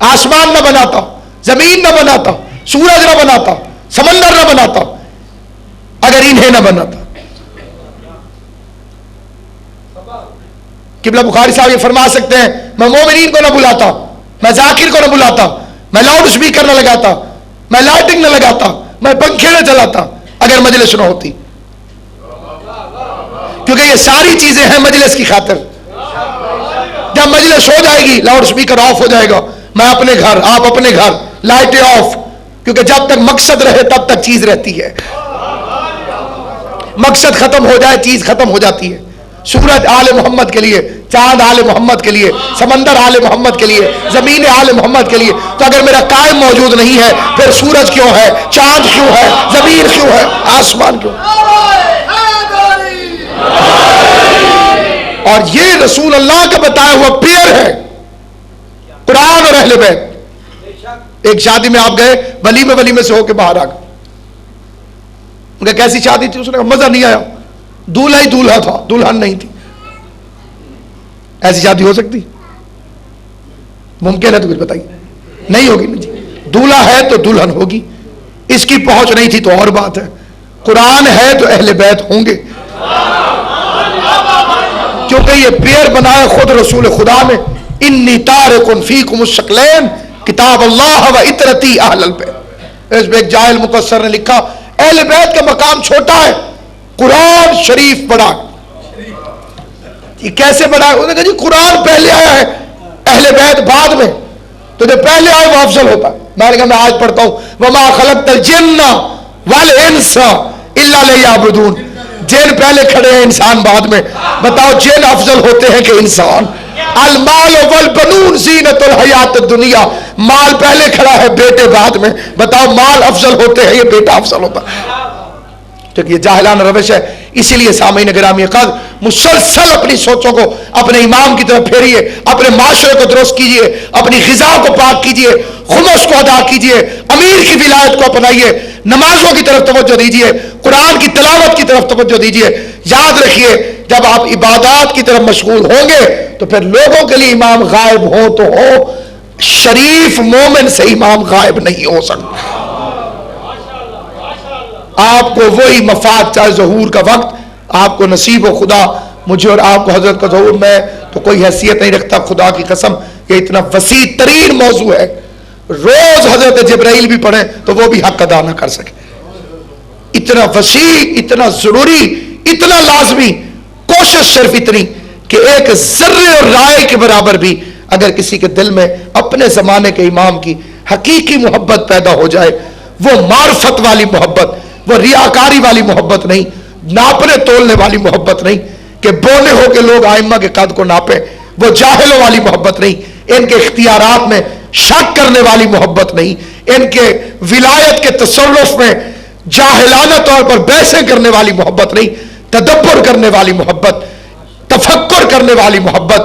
آسمان نہ بناتا، زمین نہ بناتا، سورج نہ بناتا، سمندر نہ بناتا اگر انہیں نہ بناتا. قبلہ بخاری صاحب یہ فرما سکتے ہیں، میں مومنین کو نہ بلاتا، میں ذاکر کو نہ بلاتا، میں لاؤڈ سپیکر نہ لگاتا، میں لائٹنگ نہ لگاتا، میں پنکھے نہ چلاتا اگر مجلس نہ ہوتی. کیونکہ یہ ساری چیزیں ہیں مجلس کی خاطر. جب مجلس ہو جائے گی لاؤڈ سپیکر آف ہو جائے گا، میں اپنے گھر، آپ اپنے گھر، لائٹیں آف. کیونکہ جب تک مقصد رہے تب تک چیز رہتی ہے. مقصد ختم ہو جائے چیز ختم ہو جاتی ہے. سورج آل محمد کے لیے، چاند آل محمد کے لیے، سمندر آل محمد کے لیے، زمین آل محمد کے لیے، تو اگر میرا قائم موجود نہیں ہے پھر سورج کیوں ہے، چاند کیوں ہے، زمین کیوں ہے، آسمان کیوں؟ اور یہ رسول اللہ کا بتایا ہوا پیئر ہے، قرآن اور اہل بیت۔ ایک شادی میں آپ گئے، ولیمے سے ہو کے باہر آ گئے، ان کا کیسی شادی تھی؟ اس نے کہا مزہ نہیں آیا، دولہا ہی دولہا تھا، دلہن نہیں تھی۔ ایسی شادی ہو سکتی؟ ممکن ہے تو کچھ بتائیے، نہیں ہوگی نا جی۔ دولہا ہے تو دلہن ہوگی، اس کی پہنچ نہیں تھی تو اور بات ہے۔ قرآن ہے تو اہل بیت ہوں گے، کیونکہ یہ پیئر بنایا خود رسول خدا نے، انی تارکن فیکم الثقلین کتاب اللہ و اطرتی اہل البیت۔ اس میں ایک جاہل مفسر نے لکھا اہل بیت کا مقام چھوٹا ہے، قرآن شریف بڑا ہے۔ یہ کیسے بڑا ہے؟ انہوں نے کہا جی قرآن پہلے آیا ہے، اہل بیت بعد میں، تو جو پہلے آئے وہ افضل ہوتا ہے۔ میں نے کہا میں آج پڑھتا ہوں وما خلقت الجن والانس الا لیعبدون، جن پہلے کھڑے ہیں انسان بعد میں، بتاؤ جن افضل ہوتے ہیں کہ انسان؟ المال والبنون زینت الحیات الدنیا، مال پہلے کھڑا ہے بیٹے بعد میں، بتاؤ مال افضل ہوتے ہیں یہ بیٹا افضل ہوتا ہے؟ کیونکہ یہ جاہلانہ روش ہے۔ اسی لیے سامعین گرامی قدر مسلسل اپنی سوچوں کو اپنے امام کی طرف پھیریے، اپنے معاشرے کو درست کیجیے، اپنی غذا کو پاک کیجیے، خمس کو ادا کیجیے، امیر کی ولایت کو اپنائیے، نمازوں کی طرف توجہ دیجیے، قرآن کی تلاوت کی طرف توجہ دیجیے۔ یاد رکھیے جب آپ عبادات کی طرف مشغول ہوں گے تو پھر لوگوں کے لیے امام غائب ہو تو ہو، شریف مومن سے امام غائب نہیں ہو سکتا۔ آپ کو وہی مفاد، چاہے ظہور کا وقت آپ کو نصیب ہو، خدا مجھے اور آپ کو حضرت کا ظہور، میں تو کوئی حیثیت نہیں رکھتا، خدا کی قسم یہ اتنا وسیع ترین موضوع ہے، روز حضرت جبرائیل بھی پڑھیں تو وہ بھی حق ادا نہ کر سکے، اتنا وسیع، اتنا ضروری، اتنا لازمی۔ کوشش صرف اتنی کہ ایک ذرے اور رائے کے برابر بھی اگر کسی کے دل میں اپنے زمانے کے امام کی حقیقی محبت پیدا ہو جائے، وہ معرفت والی محبت، وہ ریاکاری والی محبت نہیں، ناپنے تولنے والی محبت نہیں کہ بولے ہو کے لوگ ائمہ کے قد کو ناپیں، وہ جاہلوں والی محبت نہیں، ان کے اختیارات میں شک کرنے والی محبت نہیں، ان کے ولایت کے تصرف میں جاہلانہ طور پر بحثیں کرنے والی محبت نہیں، تدبر کرنے والی محبت، تفکر کرنے والی محبت،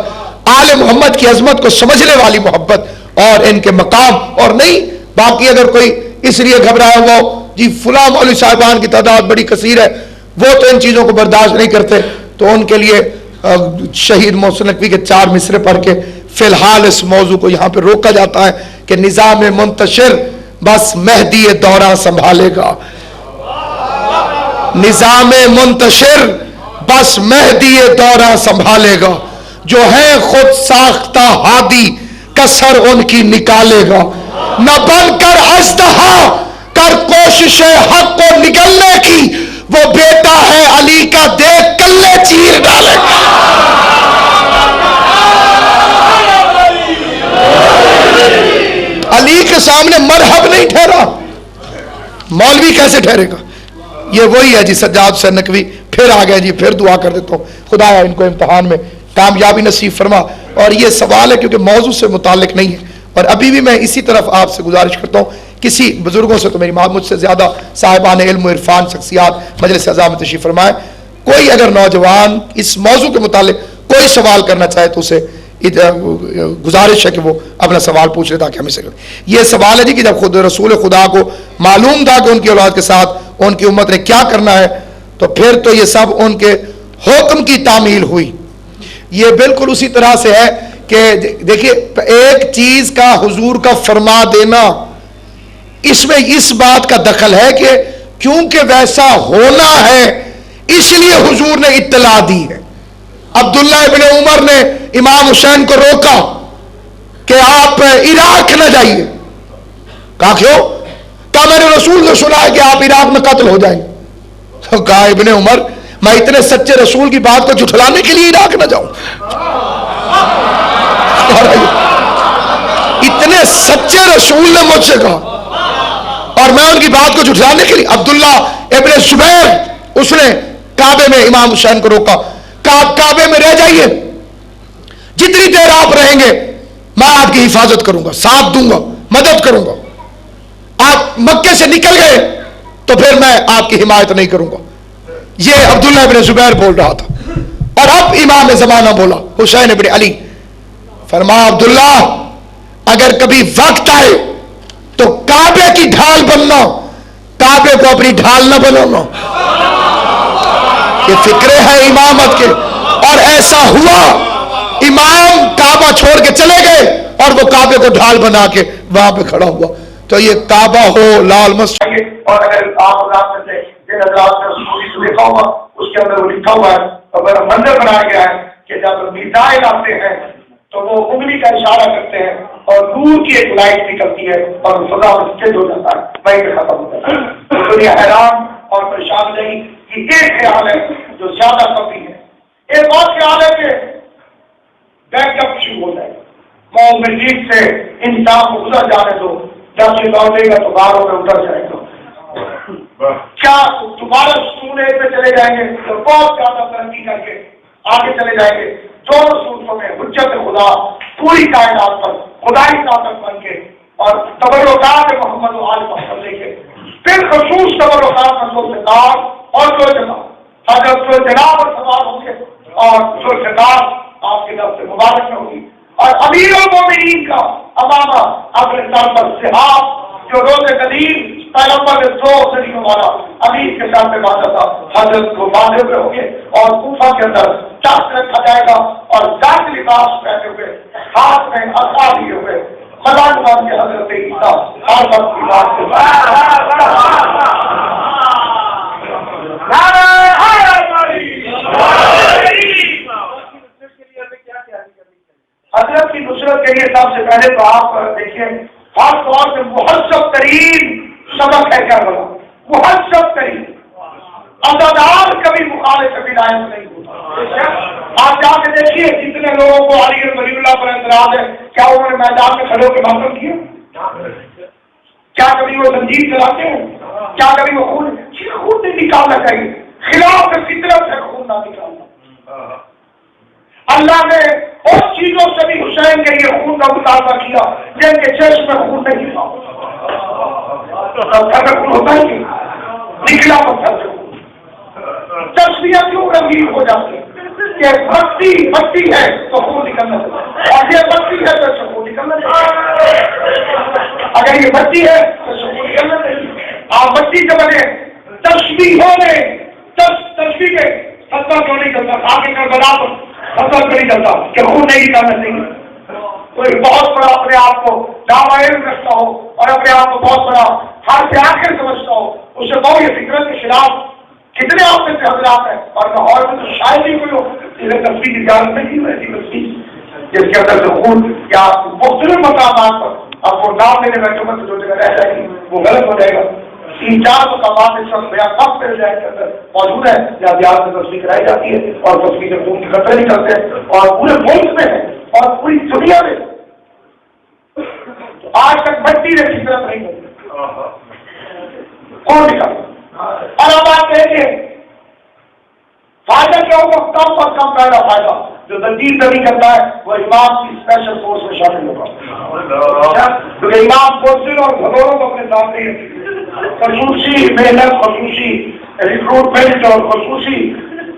آل محمد کی عظمت کو سمجھنے والی محبت اور ان کے مقام، اور نہیں باقی اگر کوئی اس لیے گھبرایا ہوا ہو جی فلاں مولوی صاحبان کی تعداد بڑی کثیر ہے، وہ تو ان چیزوں کو برداشت نہیں کرتے، تو ان کے لیے شہید محسن نقوی کے 4 مصرے پڑھ کے فی الحال اس موضوع کو یہاں پہ روکا جاتا ہے کہ نظام منتشر بس مہدی دورہ سنبھالے گا، نظام منتشر بس مہدی دورہ سنبھالے گا، جو ہے خود ساختہ ہادی کسر ان کی نکالے گا، نہ بن کر اژدہا کر کوشش حق کو نگلنے کی، وہ بیٹا ہے علی کا دیکھ کلے چیر ڈالے گا۔ علی کے سامنے مرحب نہیں ٹھہرا، مولوی کیسے ٹھہرے گا؟ یہ وہی ہے جی سجاد حسین نقوی، پھر آ گئے جی، پھر دعا کر دیتا ہوں خدایا ان کو امتحان میں کامیابی نصیب فرما۔ اور یہ سوال ہے کیونکہ موضوع سے متعلق نہیں ہے، اور ابھی بھی میں اسی طرف آپ سے گزارش کرتا ہوں، کسی بزرگوں سے تو میری مجھ سے زیادہ صاحبان علم و عرفان شخصیات مجلس اعضاء میں تشریف فرمائے، کوئی اگر نوجوان اس موضوع کے متعلق کوئی سوال کرنا چاہے تو اسے گزارش ہے کہ وہ اپنا سوال پوچھ لے تاکہ ہم اسے کریں۔ یہ سوال ہے جی کہ جب خود رسول خدا کو معلوم تھا کہ ان کی اولاد کے ساتھ ان کی امت نے کیا کرنا ہے، تو پھر تو یہ سب ان کے حکم کی تعمیل ہوئی۔ یہ بالکل اسی طرح سے ہے کہ دیکھیے ایک چیز کا حضور کا فرما دینا، اس میں اس بات کا دخل ہے کہ کیونکہ ویسا ہونا ہے اس لیے حضور نے اطلاع دی ہے۔ عبداللہ ابن عمر نے امام حسین کو روکا کہ آپ عراق نہ جائیے، کہا کیوں؟ کہا میں نے رسول سے سنا ہے کہ آپ عراق میں قتل ہو جائیں گے۔ تو کہا ابن عمر میں اتنے سچے رسول کی بات کو جھٹلانے کے لیے عراق نہ جاؤں؟ اتنے سچے رسول نے مجھ سے کہا اور میں ان کی بات کو جھٹلانے کے لیے؟ عبداللہ ابن زبیر اس نے کعبے میں امام حسین کو روکا، کعبے میں رہ جائیے، جتنی دیر آپ رہیں گے میں آپ کی حفاظت کروں گا، ساتھ دوں گا، مدد کروں گا. آپ مکے سے نکل گئے تو پھر میں آپ کی حمایت نہیں کروں گا. یہ عبداللہ ابن زبیر بول رہا تھا. اور اب امام زمانہ بولا حسین ابن علی، فرمایا عبداللہ اگر کبھی وقت آئے تو کعبے کی ڈھال بننا، کعبے کو اپنی ڈھال نہ بنانا. یہ فکرے ہیں امامت کے. اور ایسا ہوا، امام کعبہ چھوڑ کے چلے گئے اور وہ کعبے کو ڈھال بنا کے وہاں پہ کھڑا ہوا. تو یہ کعبہ ہو، لال مسجد. اور اگر آپ حضرات میں سے جن حضرات نے اس دیکھا ہوگا، اس کے اندر وہ لکھا ہوا ہے اور بڑا منظر بنایا گیا ہے کہ جب میزائل آتے ہیں تو وہ انگلی کا اشارہ کرتے ہیں اور دور کی ایک لائٹ نکلتی ہے اور فضا میں چینج ہو جاتا ہے، وہیں پہ ختم ہو جاتا ہے. دنیا حیران اور پریشان نہیں. یہ ایک خیال ہے جو زیادہ کبھی ہے. ایک اور خیال ہے کہ بیک اپ شروع ہو جائے گا، ماؤں مسجد سے انسان کو گزر جانے دو، جب سے لوٹے گا تو غاروں میں اتر جائے گا. کیا دوبارہ سونے پہ چلے جائیں گے تو بہت زیادہ ترقی کر کے آگے چلے جائیں گے. دونوں صورتوں میں حجت خدا پوری کائنات پر خدائی طاقت بن کے اور تبرکات محمد و آل محمد لے کے پھر خصوص تبرکات ذوالفقار اور ذوالجلال حضرت ذوالجلال پر سوار ہوں گے اور ذوالفقار آپ کے لفظ مبارک میں ہوگی. اور امیر المومنین کا امامہ اپنے سر پر صحاب جو روز قدیم پیغمبر نے 2 صدیوں والا امیر کے ساتھ میں باندھا تھا، حضرت کو باندھے ہوئے ہوں گے اور کوفہ کے اندر چاک رکھا جائے گا اور ذات لباس پہنے ہوئے، ہاتھ میں عصا لیے ہوئے مدان مان کے حضرت عیسیٰ ہر وقت کی بات سے حضرت کی نصرت کے لیے سب سے پہلے تو آپ دیکھیے خاص طور سے مہذب ترین سبق ہے کیا بولا، مہذب ترین عزادار کبھی مخالف کبھی لائق نہیں ہوتا. آپ جا کے دیکھیے جتنے لوگوں کو علی ولی اللہ پر اعتراض ہے، کیا انہوں نے میدان میں کھڑے ہو کے ماتم کیا؟ کیا کبھی وہ زنجیر چلاتے ہیں؟ کیا کبھی وہ خون نہیں نکالنا چاہیے، خلاف فطرت ہے خون نہ نکالنا. اللہ نے اس چیزوں سے بھی حسین کے لیے خون کا مطالبہ کیا جن کے چیسٹ میں خون نہیں تھا. خون ہوتا ہے کہ نکلا پتھر سے تصویریں کیوں رنگین ہو جاتی کہ بتی ہے تو خون نکلنا چاہیے اور یہ بتی ہے تو خون نکلنا چاہیے. اگر یہ بتی ہے تو خون نکلنا چاہیے. آپ بتی سے بنے تصویروں میں تصویر کے فتوا کیوں نہیں کرتا؟ آگے کر بنا تو فتوا کیوں نہیں کرتا کہ خون نہیں نکالنا چاہیے؟ کوئی بہت بڑا اپنے آپ کو دامائل رکھتا ہو اور اپنے آپ کو بہت بڑا ہر سے آخر سمجھتا ہو، اسے بہت یہ فکرت کے خلاف کتنے آپ سے حضرات ہیں اور لاہور میں تو شاید ہی کوئی ہو جسے تصویر کی اجازت نہیں ہے، ایسی تصویر جس کے اندر سے خون یا مختلف مقامات پر اب وہ نام لینے میں چمت جو جگہ رہ جائے گی وہ غلط ہو جائے گا. 3-4 مقامات اس وقت بیان وقت پہ جائے کے اندر موجود ہے جہاں دیہات میں تصویر کرائی جاتی ہے اور تصویر سے خون کے خطرے نکلتے ہیں اور پورے ملک میں ہے اور پوری دنیا میں آج تک مٹی نے کس طرح نہیں کرتی کون نکل. اور اب آپ کہیں گے فائدہ کیا ہوگا؟ کم اور کم پہلا فائدہ جو تنظیم نہیں کرتا ہے وہ امام کی اسپیشل فورس میں شامل ہوگا، کیونکہ امام فورسز اور بھگوروں کو اپنے سامنے خصوصی محنت، خصوصی ریکروٹمنٹ اور خصوصی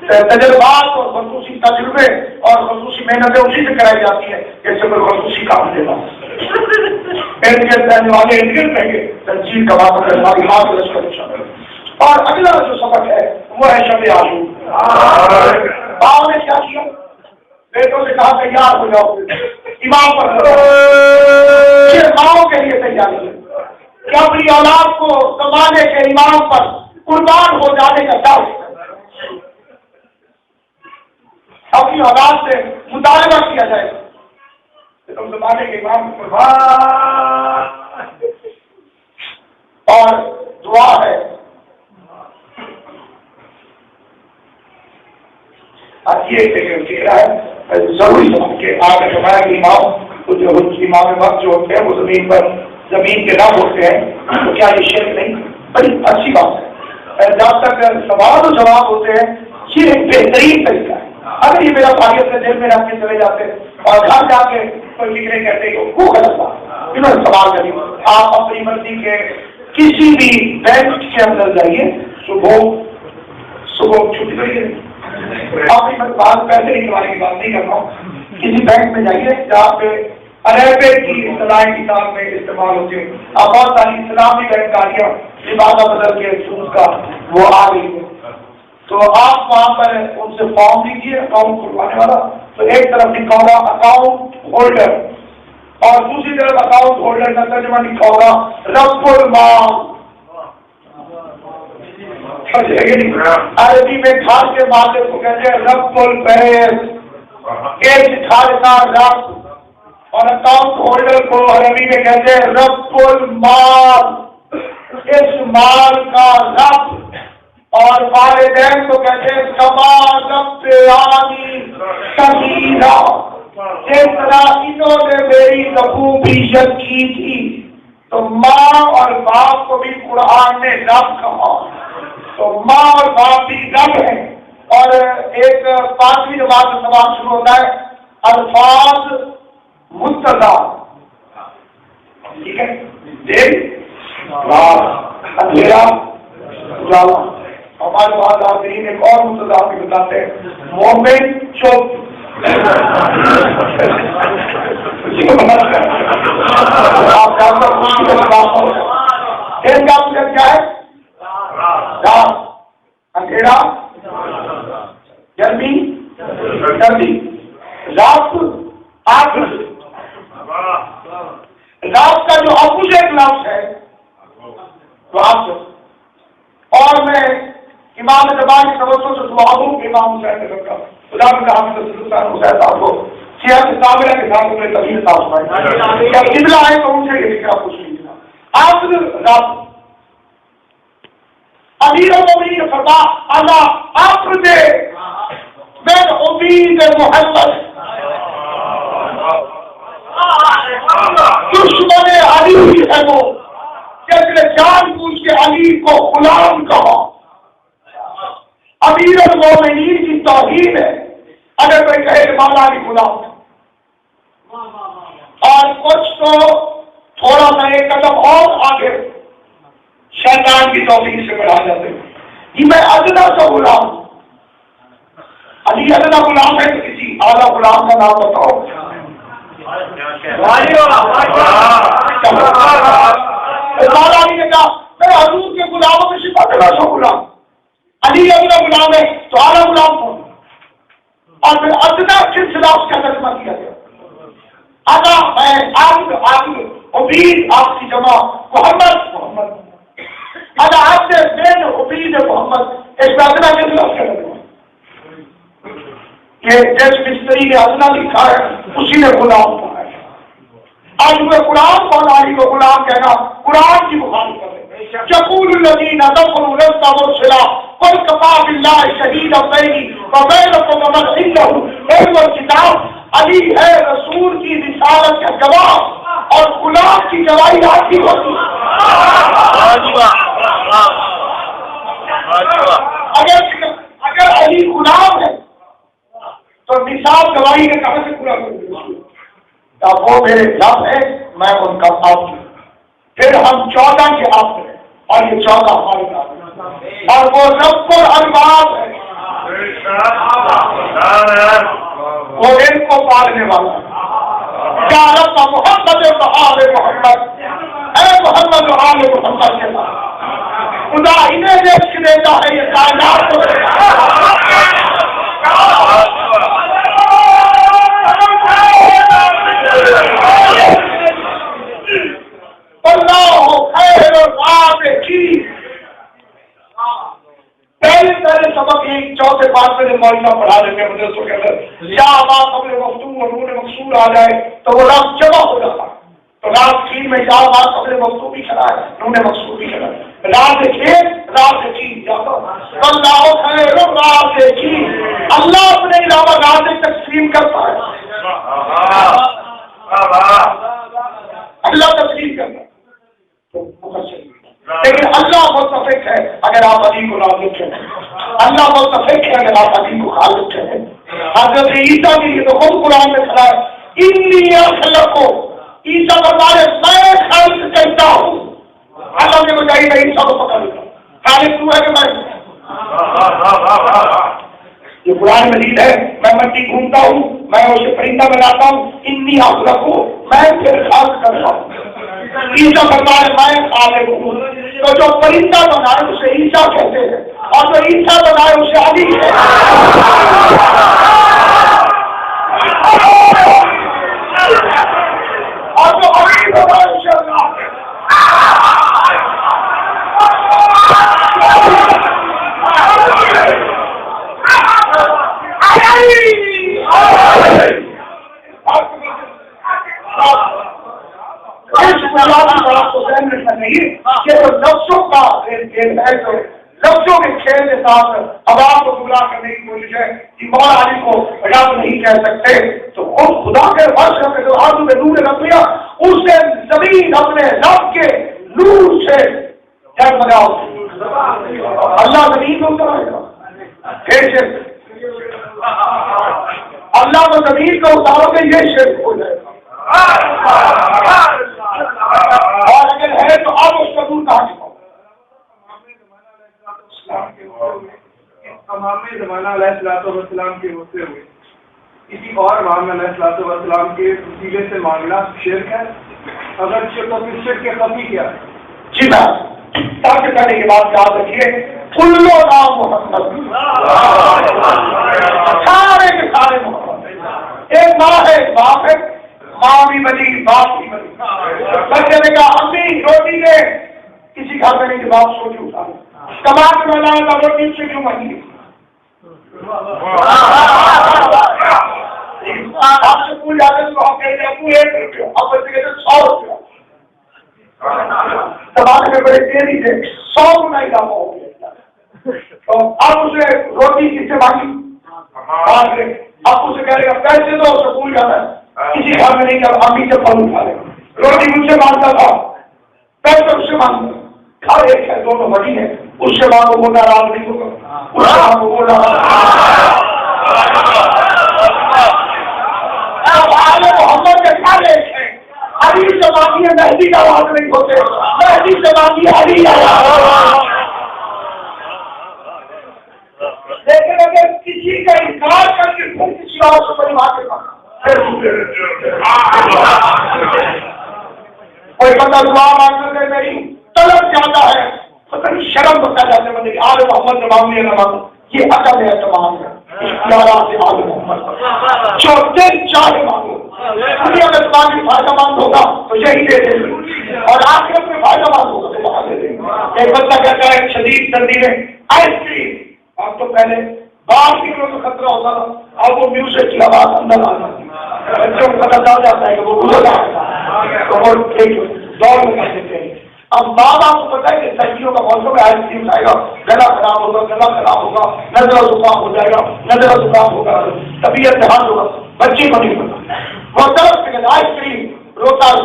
تجربات اور خصوصی تجربے اور خصوصی محنتیں اسی سے کرائی جاتی ہیں جیسے کوئی خصوصی کام دینا. ارد گرد رہنے والے ارد گرد رہیں گے تنظیم کا بات اگر ہماری ہاتھ لشکر شامل. اور اگلا جو سبق ہے وہ ہے شب عاشور. باپ نے کیا کیا؟ بیٹوں سے کہا تیار ہو جاؤ امام پر یہ ماؤں کے لیے تیاری ہے کہ اپنی اولاد کو زمانے کے امام پر قربان ہو جانے کا دعوت اپنی اولاد سے مطالبہ کیا جائے کہ تم زمانے کے امام کو قربان. اور دعا ہے یہ ہے ضروری سمجھ کے آپ نے فرمایا کہ امام وقت جو ہوتے ہیں وہ زمین کے نہ ہوتے ہیں تو کیا یہ شرک نہیں؟ بڑی اچھی بات ہے. جب تک سوال و جواب ہوتے ہیں یہ ایک بہترین طریقہ ہے، دل میں رکھ کے چلے جاتے اور گھر جا کے کوئی فکرے کہتے کہ وہ غلط بات. انہوں نے سوال کری آپ اپنی مرضی کے کسی بھی بینک کے اندر جائیے, صبح چھٹی کریے, اپنی بات پیسے نکلوانے کی بات نہیں کر رہا ہوں, کسی بینک میں جائیے جہاں پہ عربے کی اصطلاح کتاب میں استعمال ہوتی ہے. اب بہت ساری اسلامی بینکاریاں لبادہ بدل کے سود کا وہ آ گئی ہے, تو آپ وہاں پر ان سے فارم لیجیے اکاؤنٹ کھلوانے والا, تو ایک طرف لکھا ہوگا اکاؤنٹ ہولڈر اور دوسری طرف اکاؤنٹ ہولڈر کا ترجمہ لکھا ہوگا رب المال. عربی میں گھاس کے مالک کو کہتے ہیں رب البیت, ایک گھاس کا رب, اور اکاؤنٹ ہولڈر کو عربی میں کہتے ہیں رب المال, اس مال کا رب. اور والدین کو کہتے ہیں کما ربیانی صغیرا, جس طرح انہوں نے میری ربوبیت کی تھی, تو ماں اور باپ کو بھی قرآن نے رب کہا, تو ماں اور باپ بھی رب ہیں. اور ایک 5ویں جماعت کا سوال شروع ہوتا ہے الفاظ مستضا, ٹھیک ہے, دیر رات اندھیرا اجالا. ہمارے بعد آخرین ایک اور مستضا بھی بتاتے ہیں مومن چپ. آپ کا مطلب کیا ہے؟ رات, اندھیرا, گرمی, سردی, رات آگ. رات کا جو اپوزٹ لفظ ہے تو آپ, اور میں امام زمان کی توجہ سے دعا ہوں کہ امام حسین نے رکھا خدا میں کہا حسین صاحب کو سیاست کاملہ کے ساتھ انہیں تبھی صاحب سنائے جب قبلہ آئے تو ان سے یہ فکرہ پوچھ لیجیے. آخر رات امیر المومنین فرما اللہ آخر دے من امید محمد, دشمن علی ہے وہ جس نے جان بوجھ کے علی کو غلام کہا. امیر المومنین کی توہین ہے اگر کوئی کہے کہ مولا علی غلام. اور کچھ تو تھوڑا سا ایک قدم اور آگے شیطان کی توفیق سے بڑھا جاتے ہیں کہ میں ادنا سا غلام ہوں. علی ادنا غلام ہے تو کسی اعلیٰ غلام کا نام بتاؤ. مولا علی نے کہا میں حضور کے غلاموں میں صرف ادنا سا غلام. علی ادنا غلام ہے تو اعلیٰ غلام کون؟ اور پھر ادنا سلسلہ اس کا ترجمہ کیا گیا. ادا ہے عبد عبید, آپ کی جمع محمد. ادا عبد بن عبید محمد, اس میں ادنا سلسلہ اس کا ترجمہ. یہ جس مستری نے ادنا لکھا ہے اسی نے غلام کہا ہے. آج وہ قرآن کون علی کو غلام کہنا قرآن کی مخالفت ہے. یقول الذین دخلوا لست مرسلا قل کفى بالله شهیدا بینی وبینکم ومن عنده علم الکتاب. علی ہے رسول کی رسالت کا گواہ اور غلام کی گواہی آپ کی ہوتی ہے. اگر علی غلام ہے تو نصاب گواہی نے کہاں سے پورا کر دیا؟ وہ میرے رب ہے, میں ان کا آپ ہوں. پھر ہم 14 کے آپ ہیں اور یہ 14 ہمارے نام ہے, اور وہ رب الارباب ہے, وہ ان کو پالنے والا ہے. کیا رب محمد آل محمد, اے محمد آل محمد کے ساتھ خدا انہیں رزق دیتا ہے, یہ کائنات کو پہلے سبق ایک 4-5 میں مولانا پڑھا دیتے ہیں مدرسوں کے اندر یا قبل مفتوح اور نون مقصور آ جائے تو وہ رات جمع ہو جاتا. تو رات 3 میں یا قبل مفتوح بھی کھڑا ہے, نون مقصور بھی کھڑا ہے. رات 6 رات 3 جاتا اللہ خیر رات 3. اللہ اپنے علاوہ رات تقسیم کرتا ہے, اللہ تقسیم کرتا ہے. لیکن اللہ متفق ہے اگر آپ علی کو خالق کہیں, اللہ متفق ہے اگر آپ علی کو خالق کہیں. حضرت عیسیٰ کے لیے تو خود قرآن میں کھڑا ہے انی اخلقو، عیسیٰ بتا رہے میں خلق کرتا ہوں. اللہ نے بجائی میں عیسیٰ کو پکڑ لیا، خالق تو ہے کہ میں. یہ قرآن مجید ہے. میں مٹی گھومتا ہوں، میں اسے پرندہ بناتا ہوں. انی اخلقو، میں پھر خلق کرتا ہوں. عیسیٰ بتا رہے میں خالق ہوں. تو جو پرندہ بنائے اسے عیسیٰ کہتے ہیں، اور جو عیسیٰ بنائے اسے علی ہے. اور جو علی بنائے اسے اللہ ہے. لفظوں کا لفظوں کے کھیل کے ساتھ عوام کو گمراہ کرنے کی کوشش ہے کہ مولا علی کو رب نہیں کہہ سکتے. تو خود خدا کے فرش کے جو آدمی میں نور رکھ لیا، اسے زمین اپنے رب کے نور سے جگمگا. اللہ زمین کو اتارے گا، پھر اللہ کو زمین کو اتارو گے، یہ شرک ہو جائے گا. اور اگر ہے تو اب اس کا دور کہاں سے امام زمانہ علیہ الصلوۃ والسلام کے ہوتے ہوئے کسی اور امام علیہ الصلوۃ والسلام کے وسیلے سے مانگنا شرک ہے؟ اگر شرک تو پھر شرک کے خفی کیا ہے؟ جی بات تاکہ کرنے کے بعد یاد رکھیے کلو نام محمد، سارے کے سارے محمد. ایک ماں ہے، ایک باپ ہے، ماں بھی بنی باپ بھی بنی. بچے نے کہا امی روٹی دے، کسی گھر میں نہیں کہ باپ سوچی اٹھا کما کے میں لایا تھا، روٹی سے کیوں مانگی؟ آپ سے پوچھ جاتے تو آپ کہتے ہیں ابو 1 روپیہ، آپ بچے کہتے 100 روپیہ. زمانے میں بڑے تیزی سے 100 گنا اضافہ ہو گیا. تو اب اسے روٹی کس سے مانگی؟ اب اسے کہہ رہے گا پیسے دو، سکول جانا ہے، کسی گھر میں نہیں کہ امی سے پھل اٹھا لے. روٹی مجھ سے مانگتا تھا، پیسے اس سے مانگتا. ہر ایک ہے، دونوں بڑی ہے. اس سے مانگو وہ ناراض نہیں ہوگا، اس سے مانگو وہ محمد کے کیا لیک ہے. علی سے مانگیے مہدی کا آواز نہیں ہوتے، مہدی سے مانگیے علی آواز. لیکن اگر کسی کا انکار کر کے پھر کسی اور سے بڑی بات کوئی بندہ دعا مانگنے سے میری طلب جاتا ہے، پتہ نہیں شرم بتا جاتے بندے کہ آل محمد نے مانگ لیا نہ مانگو. یہ عقل ہے، تمام ہے اختیارات سے آل محمد جو دل چاہے مانگو. دنیا میں تمہاری فائدہ مند ہوگا تو یہی دے دیں گے، اور آخرت میں فائدہ مند ہوگا تو وہاں دے دیں گے. ایک بندہ کہتا ہے شدید سردی میں آئس کریم. اب تو پہلے باہر کی تو خطرہ ہوتا تھا، اب وہ میوزک کی آواز اندر آ جاتی ہے، بچوں کو پتہ چل جاتا ہے کہ وہ گزر رہا ہے تو وہ دوڑ میں کر دیتے ہیں. اب ماں باپ کو پتا ہے کہ سردیوں کا موسم میں آئس کریم کھائے گا، گلا خراب ہوگا، گلا خراب ہوگا، نزلہ زکام ہو جائے گا، نزلہ زکام ہوگا، طبیعت دھیان ہوگا. بچے کو نہیں پتا، وہ طرف سے آئس کریم روتا ہے.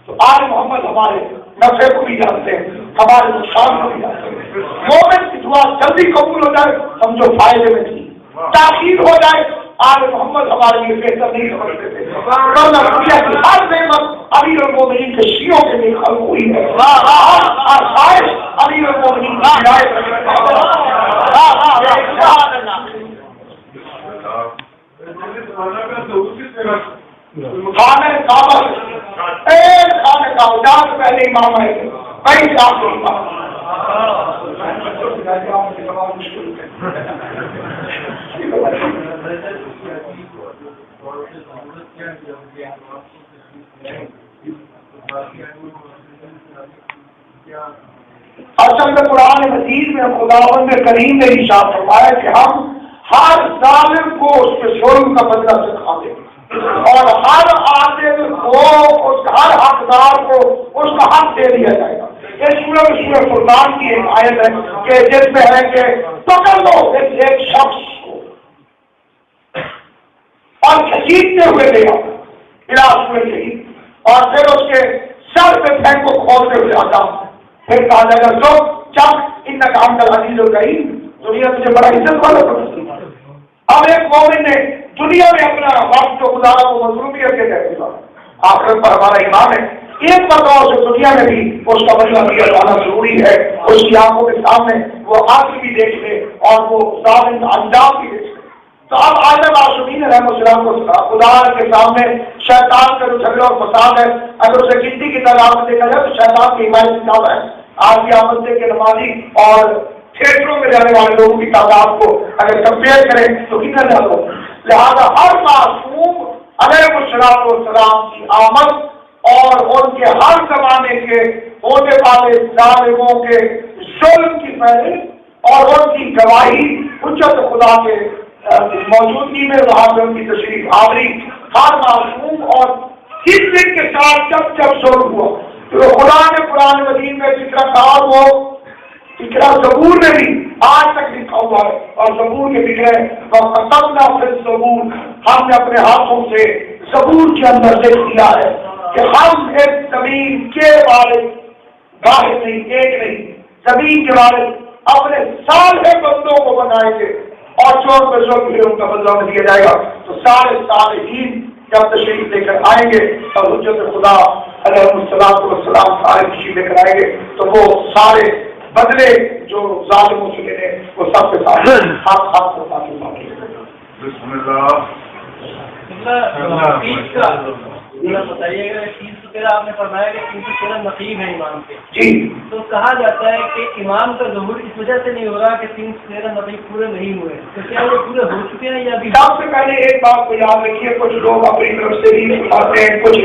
تو آج محمد ہمارے نفع کو بھی جانتے ہیں، ہمارے نقصان کو بھی جانتے ہیں. مومن کی دعا جلدی قبول ہو جائے سمجھو فائدے میں تھی، تاخیر ہو جائے آج محمد ہمارے لیے بہتر نہیں سمجھتے تھے. دنیا کی ہر نعمت امیر المومنین کے شیعوں کے لیے خلق ہوئی ہے. خواہش امیر المومنین کی ہدایت خانے کعبہ ایک خانے کا اجاز پہلے امام آئے تھے، کئی سال کے امام. اصل میں قرآن مجید میں خداوند کریم نے ارشاد فرمایا کہ ہم ہر ظالم کو اس کے ظلم کا بدلہ سکھا دیں اور ہر عادل کو ہر حقدار کو اس کا حق دے دیا جائے گا. یہ سورہ فرقان کی ایک آیت ہے کہ جس میں ہے کہ پکڑ لو ایک شخص کو اور گھسیٹتے ہوئے لے آؤ علاج ہوئے شہید، اور پھر اس کے سر پہ پھینک کو کھولتے ہوئے آتا. پھر کہا جائے گا لوگ چک ان کا کام کر عزیز الکریم، دنیا تجھے بڑا عزت والا سمجھتی ہے. اب ایک مومن نے دنیا میں اپنا وقت جو گزارا وہ مظلومیت کے تحت گزارا، آخرت پر ہمارا ایمان ہے ایک مرتبہ سے دنیا میں بھی اس کا بدلہ دیا جانا ضروری ہے، اس کی آنکھوں کے سامنے وہ آخر بھی دیکھ لے اور وہ ظالم انجام بھی دیکھ لے۔ تو اب آدم معصومین علیہ السلام کو خدا کے سامنے شیطان کا جو جھگڑا اور فساد ہے، اگر اسے گنتی کی تعداد میں دیکھا جائے تو شیطان کی حمایت زیادہ ہے۔ آج کی آمد کے نمازی اور تھیٹروں میں جانے والے لوگوں کی تعداد کو اگر کمپیئر کریں تو کتنا زیادہ ہو، لہٰذا ہر معصوم علیہ السلام کی آمد اور ان کے ہر زمانے کے ہونے والے ظالموں کے ظلم کی فہرست اور ان کی گواہی حجت خدا کے موجودگی میں وہاں پہ ان کی تشریف آوری ہر معصوم اور کس دن کے ساتھ جب جب ظلم ہوا تو خدا نے قرآن مجید میں ذکر کہا وہ ذکر زبور میں بھی آج تک لکھا ہوا ہے، اور زبور کے ذکر وَقَتَبْنَا فِي الزَّبُورِ ہم نے اپنے ہاتھوں سے زبور کے اندر لکھ دیا ہے کہ ہم ایک زمین کے والے واحد نہیں، ایک نہیں، زمین کے والے اپنے صالح بندوں کو بنائیں گے اور چور پہ ظلم پھر ان کا بدلہ میں دیا جائے گا۔ تو سارے صالحین جب تشریف لے کر آئیں گے اور حجت خدا علیہ السلام سارے تشریف لے کر آئیں گے تو وہ سارے بدلے جو ظالموں سے لینے وہ سب کے ساتھ ہاتھ بسم اللہ۔ بتائیے گا 313 آپ نے فرمایا کہ 313 نقیب ہے امام کے، جی تو کہا جاتا ہے کہ امام کا ظہور اس وجہ سے نہیں ہو رہا کہ 313 نقیب پورے نہیں ہوئے، تو کیا یہ پورے ہو چکے ہیں یا ابھی؟ سب سے پہلے ایک بات کو یاد رکھیے، کچھ لوگ اپنی طرف سے بھی اٹھاتے ہیں، کچھ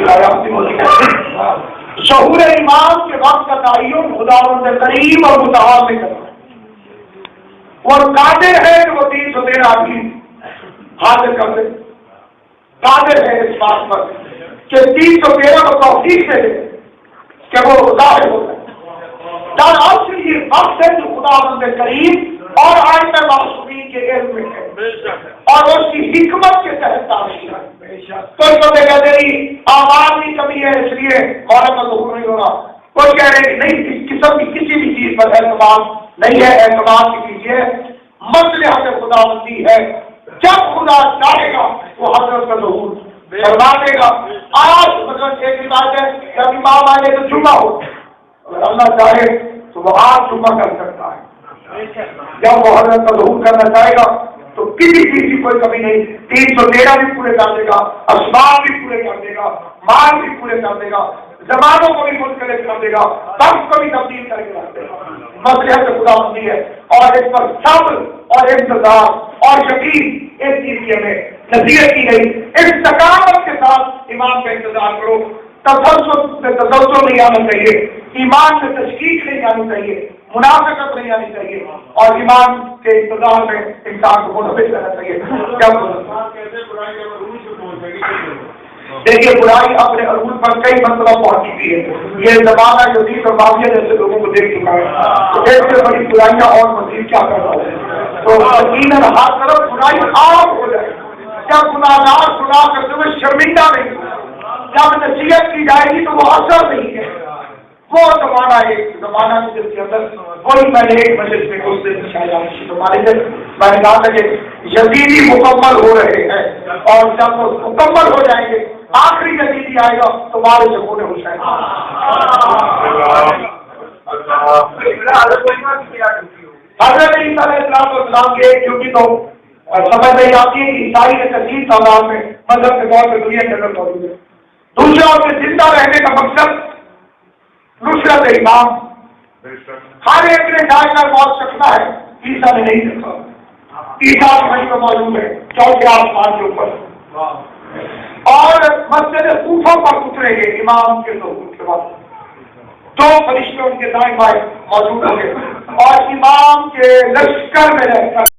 ظہور امام کے وقت کا تعین خداوند کریم اور متعال نے کرنا اور قادر ہے کہ وہ 313 آدمی حاضر کر دے، قادر ہے اس بات پر کہ 313 کو توفیق دے دے کہ وہ ظاہر ہو جائے۔ در اصل یہ وقت ہے جو خداوند کریم اور آئمہ معصومین کے علم میں ہے اور اس کی حکمت کے تحت تعمیر ہے۔ کوئی تو کہتے نہیں آواز کی کمی ہے اس لیے عورت کا ظہور نہیں ہو رہا، کوئی کہہ رہے کہ نہیں اس قسم کی کسی بھی چیز پر اعتماد نہیں ہے، اعتماد کی کیجیے، مصلحت خداوندی ہے، جب خدا چاہے گا وہ حضرت کا ظہور فرما دے گا۔ آج مطلب ایک بات ہے کہ ابھی امام آئے تو جمعہ ہو، اگر اللہ چاہے تو وہ آج جمعہ کر سکتا ہے، جب وہ حضرت کا ظہور کرنا چاہے گا تو کسی چیز کی کوئی کمی نہیں، 313 بھی پورے کر دے گا، اسباب بھی پورے کر دے گا، مال بھی پورے کر دے گا، زمانوں کو بھی منتقل کر دے گا، وقت کو بھی تبدیل کر کے رکھ دے گا۔ مصلحت خدا بندی ہے اور اس پر صبر اور انتظار اور یقین اس چیز کی ہمیں نصیحت کی گئی، استقامت کے ساتھ امام کا انتظار کرو، تسلسل سے تسلسل نہیں آنا چاہیے، ایمان سے تشکیق نہیں آنی چاہیے، منافقت نہیں آنی چاہیے اور ایمان کے انتظار میں انسان کو منحصر رہنا چاہیے۔ دیکھیے برائی اپنے عروج پر کئی مرتبہ پہنچ چکی ہے، یہ زمانہ یزید اور معاویہ جیسے لوگوں کو دیکھ چکا ہے، تو ایک سے بڑی برائیاں اور مزید کیا کر رہا ہے، تو یقیناً ہر طرف برائی عام ہو جائے، جب گناہگار گناہ کرتے ہوئے شرمندہ نہیں، جب نصیحت کی جائے گی تو وہ اثر نہیں ہے۔ وہ زمانہ ایک زمانہ جس کے اندر وہی میں نے ایک مجلس میں اس سے میں نے کہا تھا کہ یزیدی مکمل ہو رہے ہیں اور جب وہ مکمل ہو جائیں گے آخری یزیدی آئے گا تو ہمارے سے ہونے ہو جائے گا۔ حضرت عیسیٰ علیہ السلام کی ایک ڈیوٹی تو سمجھ نہیں آتی ہے کہ عیسائی کے کثیر تعداد میں مذہب کے طور پہ دنیا کے اندر موجود ہے، دوسرا ان کے زندہ رہنے کا مقصد نصرت امام، ہر ایک نے جائے کر موت سکتا ہے، عیسیٰ نے نہیں سکتا، عیسیٰ وہیں پہ موجود ہے چوتھے آسمان کے اوپر، اور مسجد کوفہ پر اتریں گے امام کے ظہور کے بعد، دو فرشتے ان کے دائیں بائیں موجود ہوں گے اور امام کے لشکر میں رہ کر